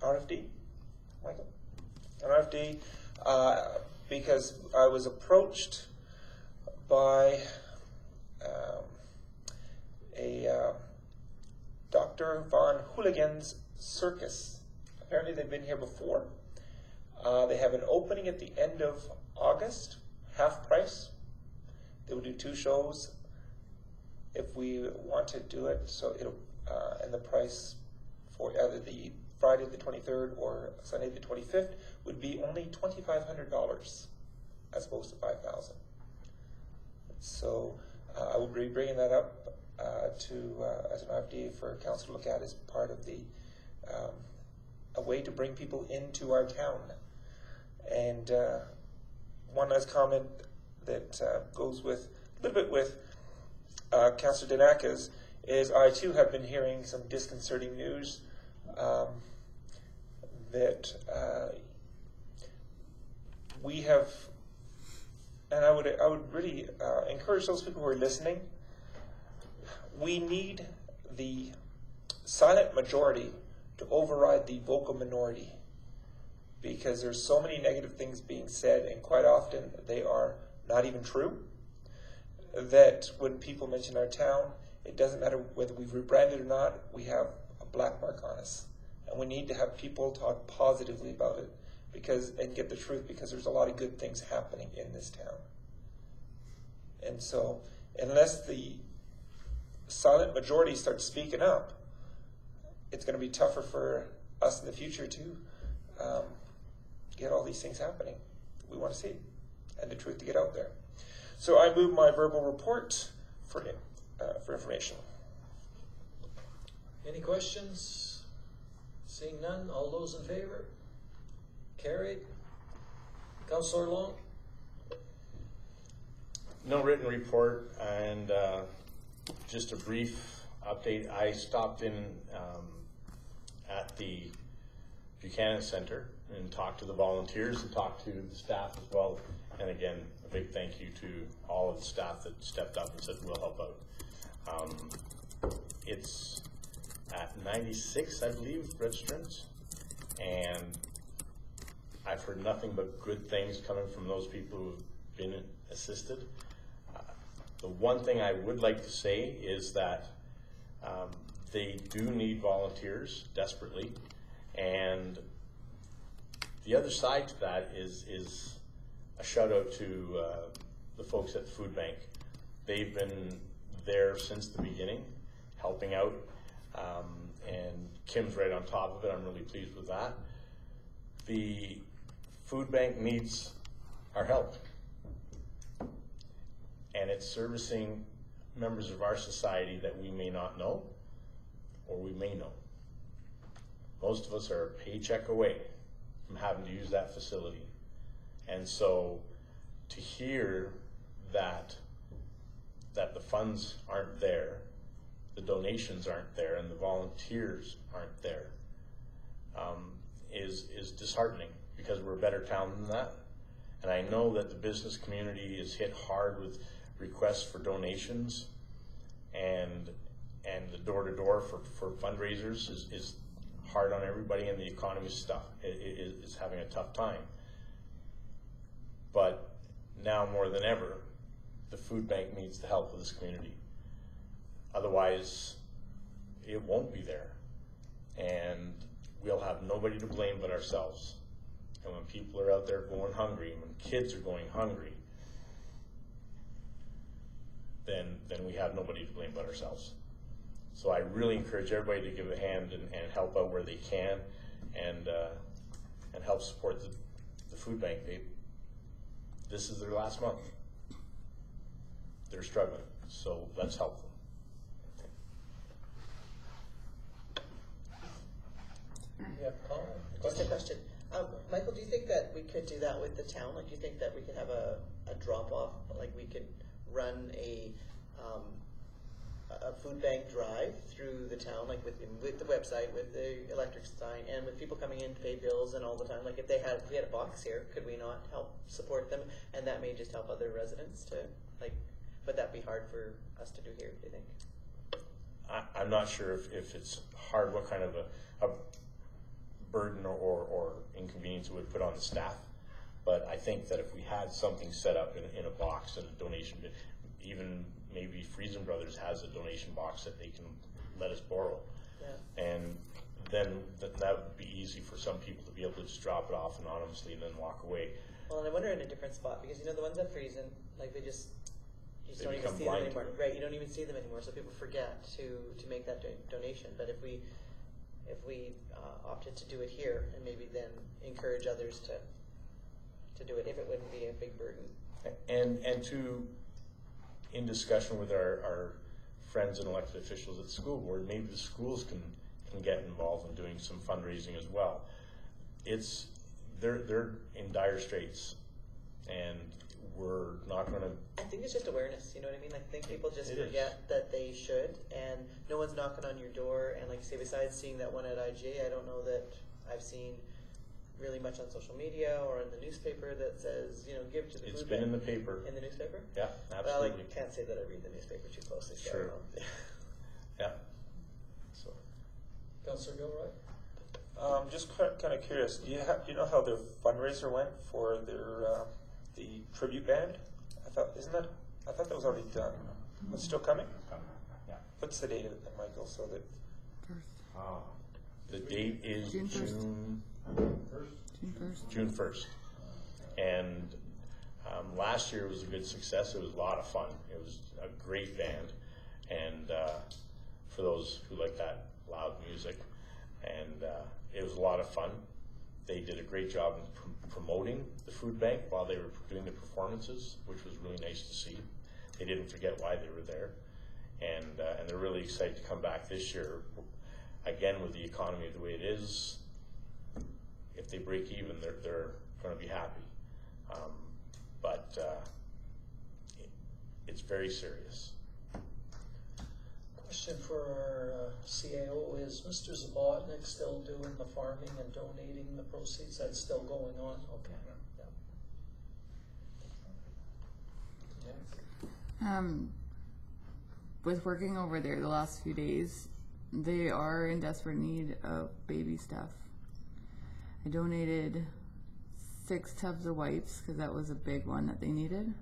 RFD, Michael? An RFD, because I was approached by a Dr. Von Hooligan's Circus. Apparently they've been here before. They have an opening at the end of August, half price. They will do 2 shows if we want to do it. So it'll and the price for either the Friday the 23rd or Sunday the 25th would be only $2,500 as opposed to $5,000. So I will be bringing that up to as an RFD for council to look at as part of the a way to bring people into our town. And one last comment that goes with a little bit with Councillor Danaka's is I too have been hearing some disconcerting news that we have, and I would really encourage those people who are listening. We need the silent majority to override the vocal minority, because there's so many negative things being said, and quite often they are not even true, that when people mention our town, it doesn't matter whether we've rebranded or not, we have a black mark on us. And we need to have people talk positively about it and get the truth, because there's a lot of good things happening in this town. And so unless the silent majority starts speaking up, it's going to be tougher for us in the future to get all these things happening we want to see, and the truth to get out there. So I move my verbal report for information. Any questions? Seeing none, all those in favor? Carried. Councillor Long? No written report, and just a brief update. I stopped in at the Buchanan Center and talked to the volunteers and talked to the staff as well. And again, a big thank you to all of the staff that stepped up and said, we'll help out. It's at 96, I believe, registrants, and I've heard nothing but good things coming from those people who've been assisted. The one thing I would like to say is that they do need volunteers desperately, and the other side to that is a shout out to the folks at the food bank. They've been there since the beginning, helping out. And Kim's right on top of it. I'm really pleased with that. The food bank needs our help. And it's servicing members of our society that we may not know, or we may know. Most of us are a paycheck away from having to use that facility. And so to hear that the funds aren't there, the donations aren't there, and the volunteers aren't there, is disheartening, because we're a better town than that. And I know that the business community is hit hard with requests for donations, and the door-to-door for fundraisers is hard on everybody, and the economy is having a tough time. But now more than ever, the food bank needs the help of this community. Otherwise, it won't be there, and we'll have nobody to blame but ourselves. And when people are out there going hungry, when kids are going hungry, then we have nobody to blame but ourselves. So I really encourage everybody to give a hand and help out where they can, and help support the food bank. This is their last month. They're struggling, so let's help them. Yeah, Paul? Just a question. Michael, do you think that we could do that with the town? Like, do you think that we could have a drop-off, like we could run a food bank drive through the town, like with the website, with the electric sign, and with people coming in to pay bills and all the time? Like, if we had a box here, could we not help support them? And that may just help other residents to, like, would that be hard for us to do here, do you think? I'm not sure if it's hard, what kind of a burden or inconvenience it would put on the staff. But I think that if we had something set up in a box and a donation, even maybe Friesen Brothers has a donation box that they can let us borrow. Yeah. And then that would be easy for some people to be able to just drop it off anonymously and then walk away. Well, and I wonder in a different spot, because the ones at Friesen, like you just don't even see them anymore. Right, you don't even see them anymore, so people forget to make that donation. But if we opted to do it here, and maybe then encourage others to do it, if it wouldn't be a big burden. And in discussion with our friends and elected officials at the school board, maybe the schools can get involved in doing some fundraising as well. They're in dire straits, and we're not going to. I think it's just awareness. You know what I mean? Like, I think people just forget that they should, and no one's knocking on your door. And like you say, besides seeing that one at IGA, I don't know that I've seen really much on social media or in the newspaper that says, give to the food bank. It's been in the paper. In the newspaper? Yeah, absolutely. Well, I can't say that I read the newspaper too closely. So sure. Yeah. So, Councillor Gilroy? Just kind of curious. Do you know how their fundraiser went for their the tribute band? I thought that was already done. It's still coming. Yeah. What's the date of it, Michael? So that. The date is June 1st. June 1st. And last year was a good success. It was a lot of fun. It was a great band, and for those who like that loud music, and it was a lot of fun. They did a great job in promoting the food bank while they were doing the performances, which was really nice to see. They didn't forget why they were there, and they're really excited to come back this year. Again, with the economy the way it is, if they break even, they're going to be happy. But it's very serious. Question for our CAO, is Mr. Zabotnik still doing the farming and donating the proceeds? That's still going on? Okay. Yeah. With working over there the last few days, they are in desperate need of baby stuff. I donated 6 tubs of wipes because that was a big one that they needed.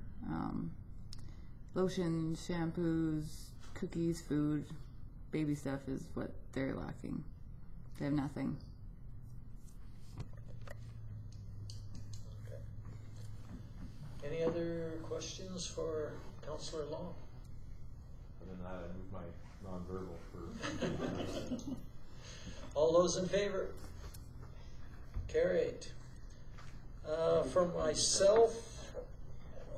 Lotion, shampoos, cookies, food, baby stuff is what they're lacking. They have nothing. Okay. Any other questions for Councillor Long? And then that, I moved my nonverbal for. All those in favor? Carried. For myself,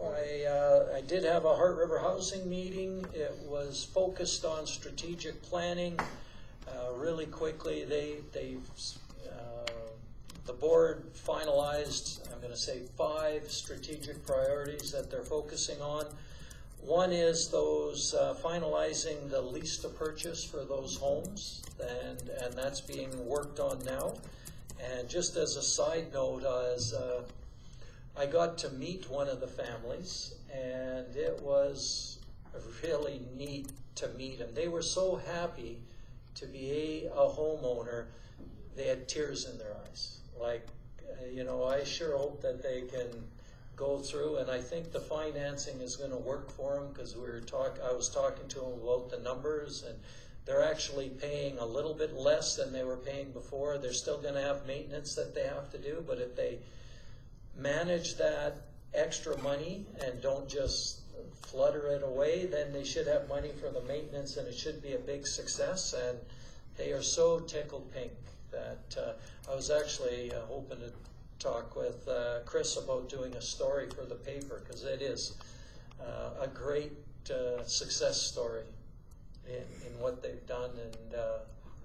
I did have a Heart River Housing meeting. It was focused on strategic planning. Really quickly, the board finalized, I'm going to say, 5 strategic priorities that they're focusing on. One is those finalizing the lease to purchase for those homes, and that's being worked on now. And just as a side note, I got to meet one of the families, and it was really neat to meet them. They were so happy to be a homeowner. They had tears in their eyes. Like, I sure hope that they can go through, and I think the financing is going to work for them, because I was talking to them about the numbers, and they're actually paying a little bit less than they were paying before. They're still going to have maintenance that they have to do, but if they manage that extra money and don't just flutter it away, then they should have money for the maintenance, and it should be a big success. And they are so tickled pink that I was actually hoping to talk with Chris about doing a story for the paper, because it is a great success story in what they've done, and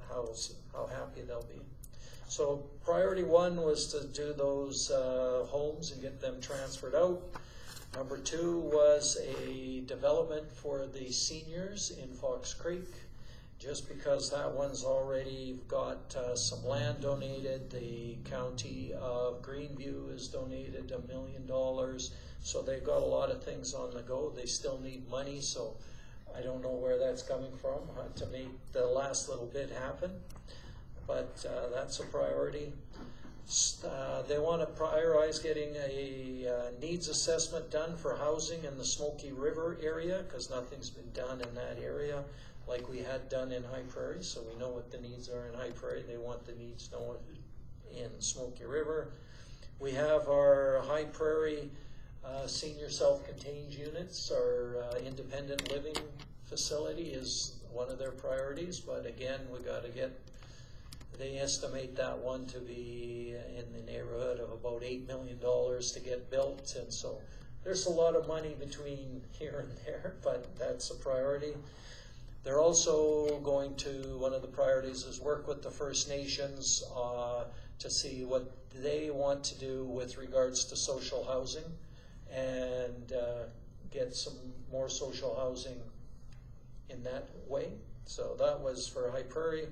how happy they'll be. So priority 1 was to do those homes and get them transferred out. Number 2 was a development for the seniors in Fox Creek. Just because that one's already got some land donated, the county of Greenview has donated $1 million, so they've got a lot of things on the go. They still need money, so I don't know where that's coming from to make the last little bit happen, but that's a priority. They want to prioritize getting a needs assessment done for housing in the Smoky River area, because nothing's been done in that area like we had done in High Prairie, so we know what the needs are in High Prairie. They want the needs known in Smoky River. We have our High Prairie senior self-contained units. Our independent living facility is one of their priorities, but again, we got to get, they estimate that one to be in the neighborhood of about $8 million to get built, and so there's a lot of money between here and there, but that's a priority. They're also going to, one of the priorities is work with the First Nations to see what they want to do with regards to social housing, and get some more social housing in that way. So that was for High Prairie.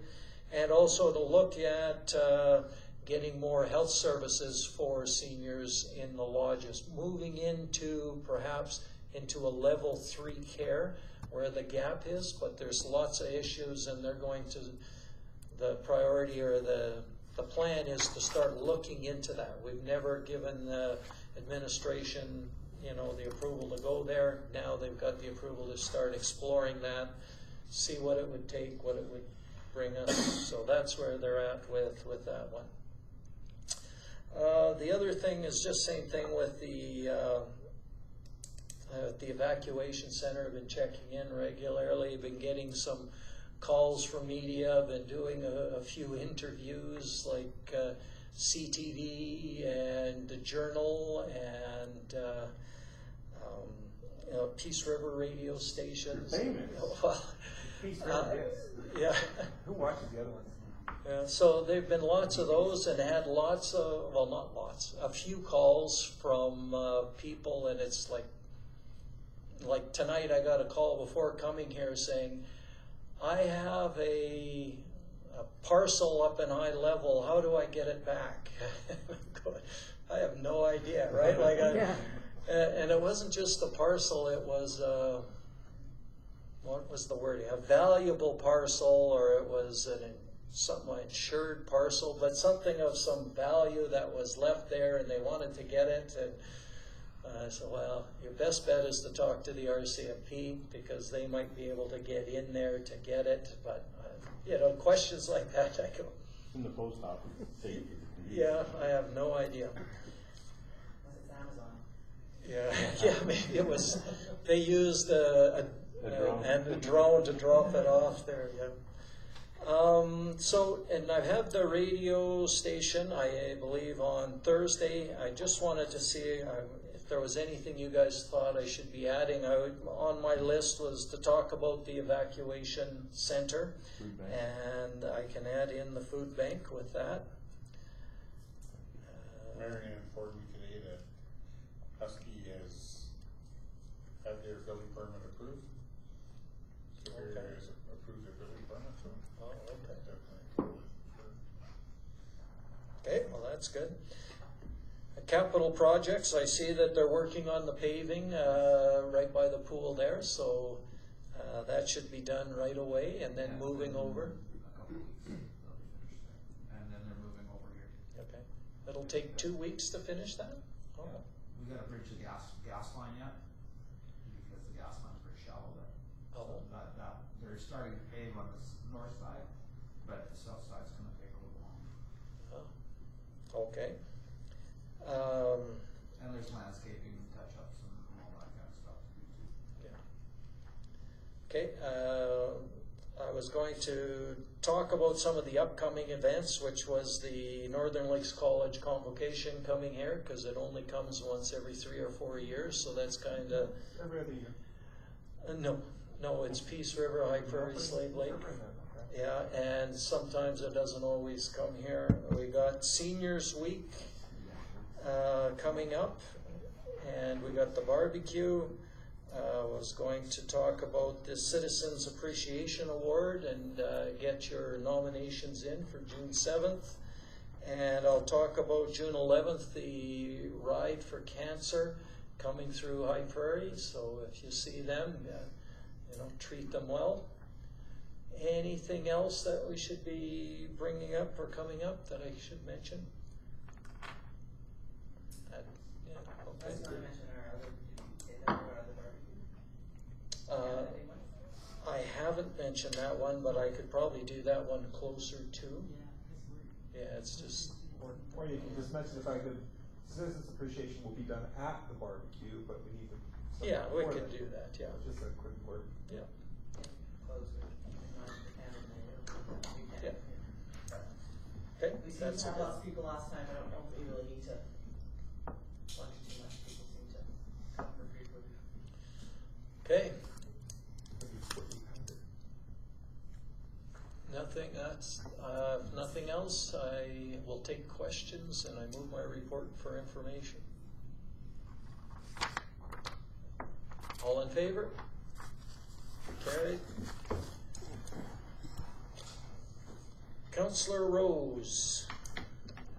And also to look at getting more health services for seniors in the lodges, moving into perhaps into a level 3 care where the gap is, but there's lots of issues, and they're going to, the priority or the plan is to start looking into that. We've never given the administration, the approval to go there. Now they've got the approval to start exploring that, see what it would take, what it would bring us. So that's where they're at with that one. The other thing is just same thing with the evacuation center. I've been checking in regularly, been getting some calls from media, been doing a few interviews like CTV and the Journal and Peace River radio stations. You're famous. Well, Peace River, yes. Yeah. Who watches the other ones? Yeah, so there've been lots of those, and had lots of, well, not lots, a few calls from people, and it's like tonight I got a call before coming here saying, I have a parcel up in High Level, how do I get it back? I have no idea, right? And it wasn't just a parcel, it was, what was the wording? A valuable parcel, or it was something insured parcel, but something of some value that was left there, and they wanted to get it. And I said, well, your best bet is to talk to the RCMP, because they might be able to get in there to get it. But questions like that, I go, In the post office. yeah, I have no idea. Unless it's Amazon. Yeah, maybe it was. They used a And a drone to drop it off there, yeah. So, and I have the radio station, I believe, on Thursday. I just wanted to see if there was anything you guys thought I should be adding. On my list was to talk about the evacuation center. Food bank. And I can add in the food bank with that. Marion informed me today that Husky has had their building permit approved. Superior Okay. has approved their building permit, so. Oh, okay. Definitely. Okay, well, that's good. Capital projects, I see that they're working on the paving right by the pool there, so that should be done right away, and then moving over. A couple weeks, they'll be finished there, and then they're moving over here. Okay. It'll take 2 weeks to finish that? Oh. Yeah. We gotta bridge the gas line yet, because the gas line's pretty shallow there. Oh. So that, they're starting to pave on the north side, but the south side's gonna take a little longer. Oh. Okay. And there's landscaping, touch-ups and all that kind of stuff to do too. Okay, I was going to talk about some of the upcoming events, which was the Northern Lakes College Convocation coming here, because it only comes once every 3 or 4 years, so that's kind of... Every other year. No, it's Peace River, High Prairie, Slave Lake. Yeah, and sometimes it doesn't always come here. We got Seniors Week coming up, and we got the barbecue. Was going to talk about the Citizens Appreciation Award and get your nominations in for June 7th. And I'll talk about June 11th, the Ride for Cancer coming through High Prairie. So if you see them, treat them well. Anything else that we should be bringing up or coming up that I should mention? I just wanna mention our other, did you say that, our other barbecue? I haven't mentioned that one, but I could probably do that one closer to. Yeah, it's just. Or you can just mention the fact that Citizens Appreciation will be done at the barbecue, but we need to. Yeah, we could do that, yeah. Just a quick word. Yeah. Close with, not the candle mayor. Yeah. Okay, We seem that's to have okay. lots of people last time, I don't know if we really need to lunch too much, people seem to come for free food. Okay. Nothing else, I will take questions and I move my report for information. All in favor? Carried. Councillor Rose.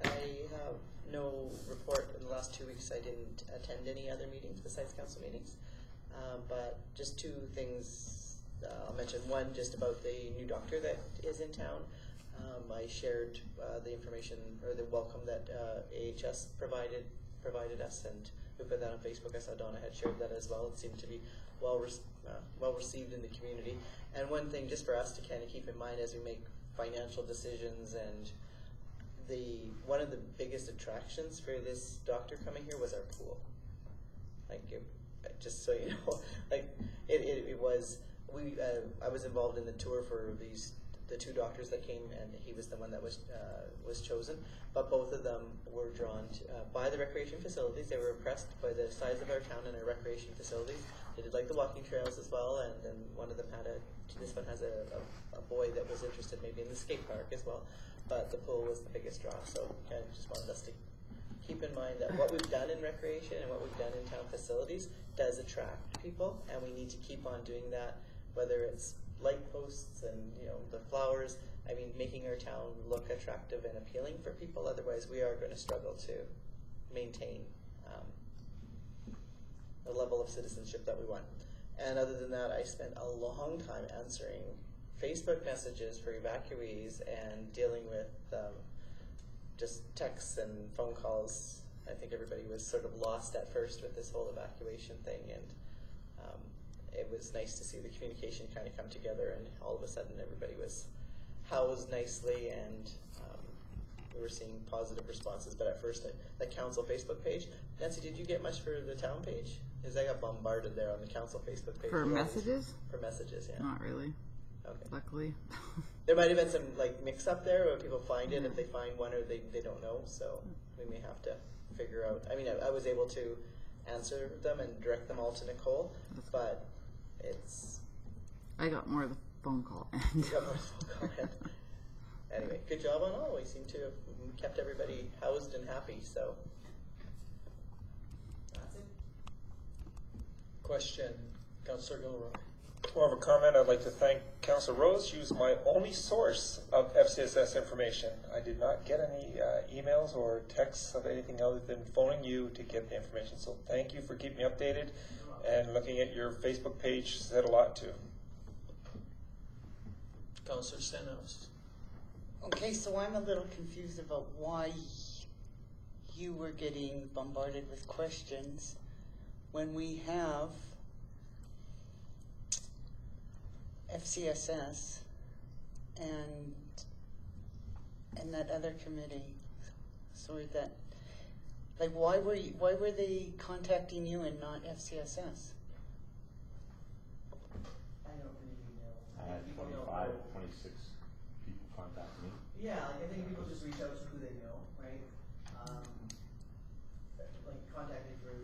I have no report. In the last 2 weeks, I didn't attend any other meetings besides council meetings. But just two things I'll mention. One, just about the new doctor that is in town. I shared the information or the welcome that AHS provided us, and we put that on Facebook. I saw Donna had shared that as well. It seemed to be well received in the community. And one thing just for us to kind of keep in mind as we make financial decisions, and one of the biggest attractions for this doctor coming here was our pool. Just so you know, it was, I was involved in the tour for the two doctors that came, and he was the one that was chosen. But both of them were drawn by the recreation facilities. They were impressed by the size of our town and our recreation facilities. They did like the walking trails as well, and then one of them this one has a boy that was interested maybe in the skate park as well. But the pool was the biggest draw, so I just wanted us to keep in mind that what we've done in recreation and what we've done in town facilities does attract people, and we need to keep on doing that, whether it's light posts and the flowers. I mean, making our town look attractive and appealing for people. Otherwise, we are going to struggle to maintain the level of citizenship that we want. And other than that, I spent a long time answering Facebook messages for evacuees and dealing with just texts and phone calls. I think everybody was sort of lost at first with this whole evacuation thing, and it was nice to see the communication kind of come together, and all of a sudden everybody was housed nicely, and we were seeing positive responses. But at first, the council Facebook page, Nancy, did you get much for the town page? Because I got bombarded there on the council Facebook page. For with all these- messages? For messages, yeah. Not really. Okay. Luckily. There might have been some like mix up there where people find it if they find one or they don't know, so we may have to figure out. I mean, I was able to answer them and direct them all to Nicole, but it's. I got more of the phone call end. You got more phone call end. Anyway, good job on all. We seem to have kept everybody housed and happy, so. That's it. Question, Councillor Gilroy. More of a comment. I'd like to thank Councillor Rose. She was my only source of FCSS information. I did not get any emails or texts of anything other than phoning you to get the information. So thank you for keeping me updated, and looking at your Facebook page said a lot too. Councillor Stenhouse. Okay, so I'm a little confused about why you were getting bombarded with questions when we have FCSS and that other committee. Sorry, that, like, why were they contacting you and not FCSS? I don't really know. I had People don't 25, know. 26 people contact me. Yeah, like I think people just reach out to who they know, right? Like contact me through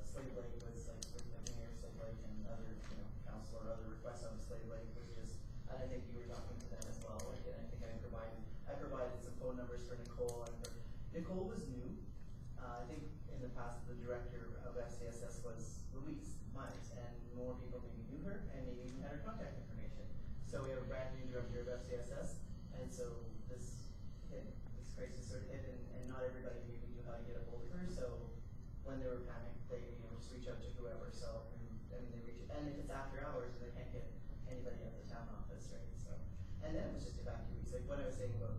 Slave Lake was like with the mayor of Slave Lake and other, council or other requests on Slave Lake was just, and I think you were talking to them as well, like, and I think I provided some phone numbers for Nicole, and Nicole was new. I think in the past the director of FCSS was Louise Myers, and more people maybe knew her and maybe even had her contact information. So we have a brand new director of FCSS, and so this crisis sort of hit, and not everybody maybe knew how to get a hold of her. So when they were panicked, they just reach out to whoever. So I mean, they reach, and if it's after hours, they can't get anybody at the town office, right? So, and then it was just evacuees. Like what I was saying about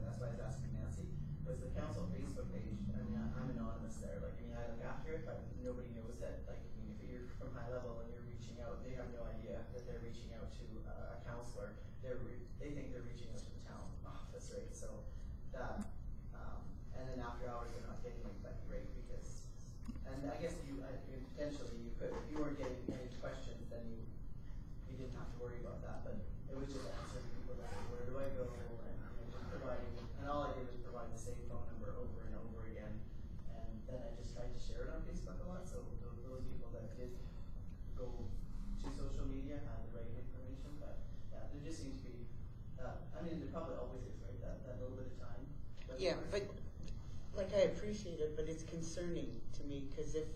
that's why I was asking Nancy was the council Facebook page. I mean, I'm anonymous there. Like I mean, I look after it, but nobody knows that. Like I mean, if you're from high level and you're reaching out, they have no idea that they're reaching out to a counselor. They think they're reaching out to the town office, right? So that, and then after hours they're not getting anybody, right? Because, and I guess potentially you could, if you weren't getting any questions, then you didn't have to worry about that. But it was just answering people that say, where do I go? And just providing, and all I did was provide the same phone number over and over again. And then I just tried to share it on Facebook a lot. So those people that did go to social media had the right information. But yeah, there just seems to be, I mean, there probably always is, right? That little bit of time. Yeah, but like I appreciate it, but it's concerning to me because if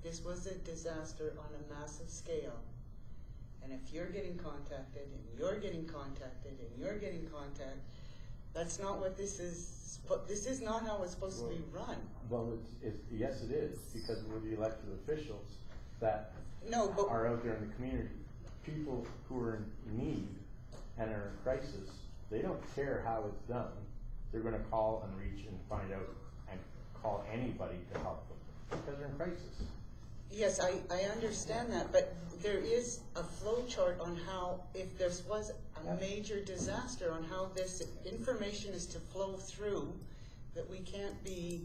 this was a disaster on a massive scale, and if you're getting contacted and you're getting contacted and you're getting contacted, that's not what this is. This is not how it's supposed to be run. Well, yes, it is, because we're the elected officials that but are out there in the community. People who are in need and are in crisis, they don't care how it's done. They're going to call and reach and find out and call anybody to help them because they're in crisis. yes, I understand that, but there is a flow chart on how, if there was a major disaster, on how this information is to flow through, that we can't be,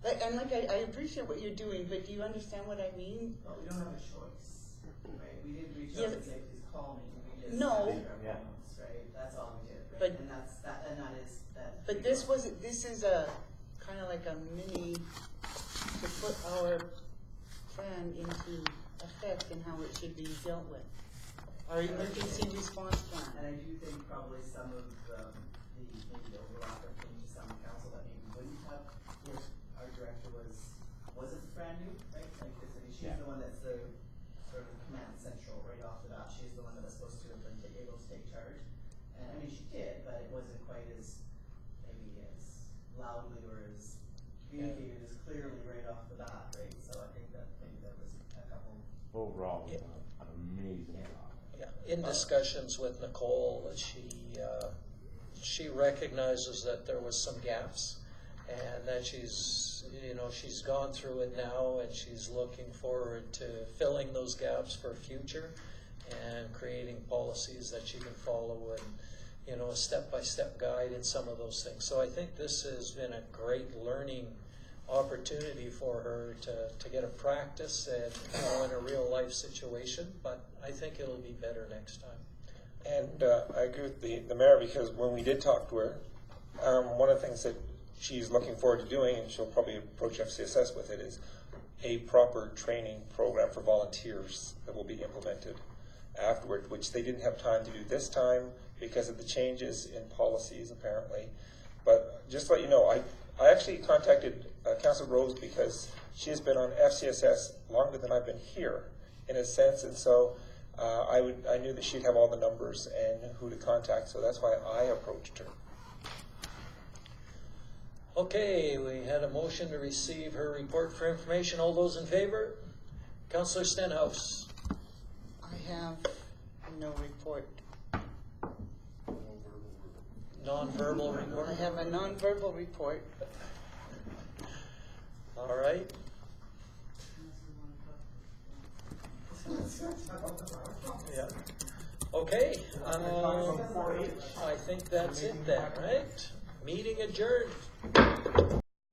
I appreciate what you're doing, but do you understand what I mean? Well, we don't have a choice, right? We didn't reach Yeah, out and say, please call me. We just No. answered our phones, right? That's all we did, right? But- and that is that. But this is a kind of like a mini, to put our plan into effect and how it should be dealt with. Our emergency response plan. And I do think probably some of the maybe overlap of changes some council that maybe wouldn't have, if our director wasn't brand new, right? Like, 'cause, I mean, she's the one that's the sort of command central right off the bat. She's the one that was supposed to have been able to take charge. And I mean, she did, but it wasn't quite as, maybe as loudly or as communicated as clearly right off the bat, right? So I think that maybe there was a couple. Overall, we've done an amazing job. Yeah, in discussions with Nicole, she recognizes that there was some gaps and that she's gone through it now and she's looking forward to filling those gaps for future and creating policies that she can follow and, a step-by-step guide in some of those things. So I think this has been a great learning opportunity for her to get a practice and, in a real life situation, but I think it'll be better next time. And I agree with the mayor, because when we did talk to her, one of the things that she's looking forward to doing, and she'll probably approach FCSS with it, is a proper training program for volunteers that will be implemented afterward, which they didn't have time to do this time because of the changes in policies apparently. But just to let you know, I actually contacted Councillor Rose because she has been on FCSS longer than I've been here, in a sense, and so I knew that she'd have all the numbers and who to contact, so that's why I approached her. Okay, we had a motion to receive her report for information. All those in favor? Councillor Stenhouse. I have no report. Non-verbal report. I have a non-verbal report. All right. Yeah. Okay. I think that's it then, right? Meeting adjourned.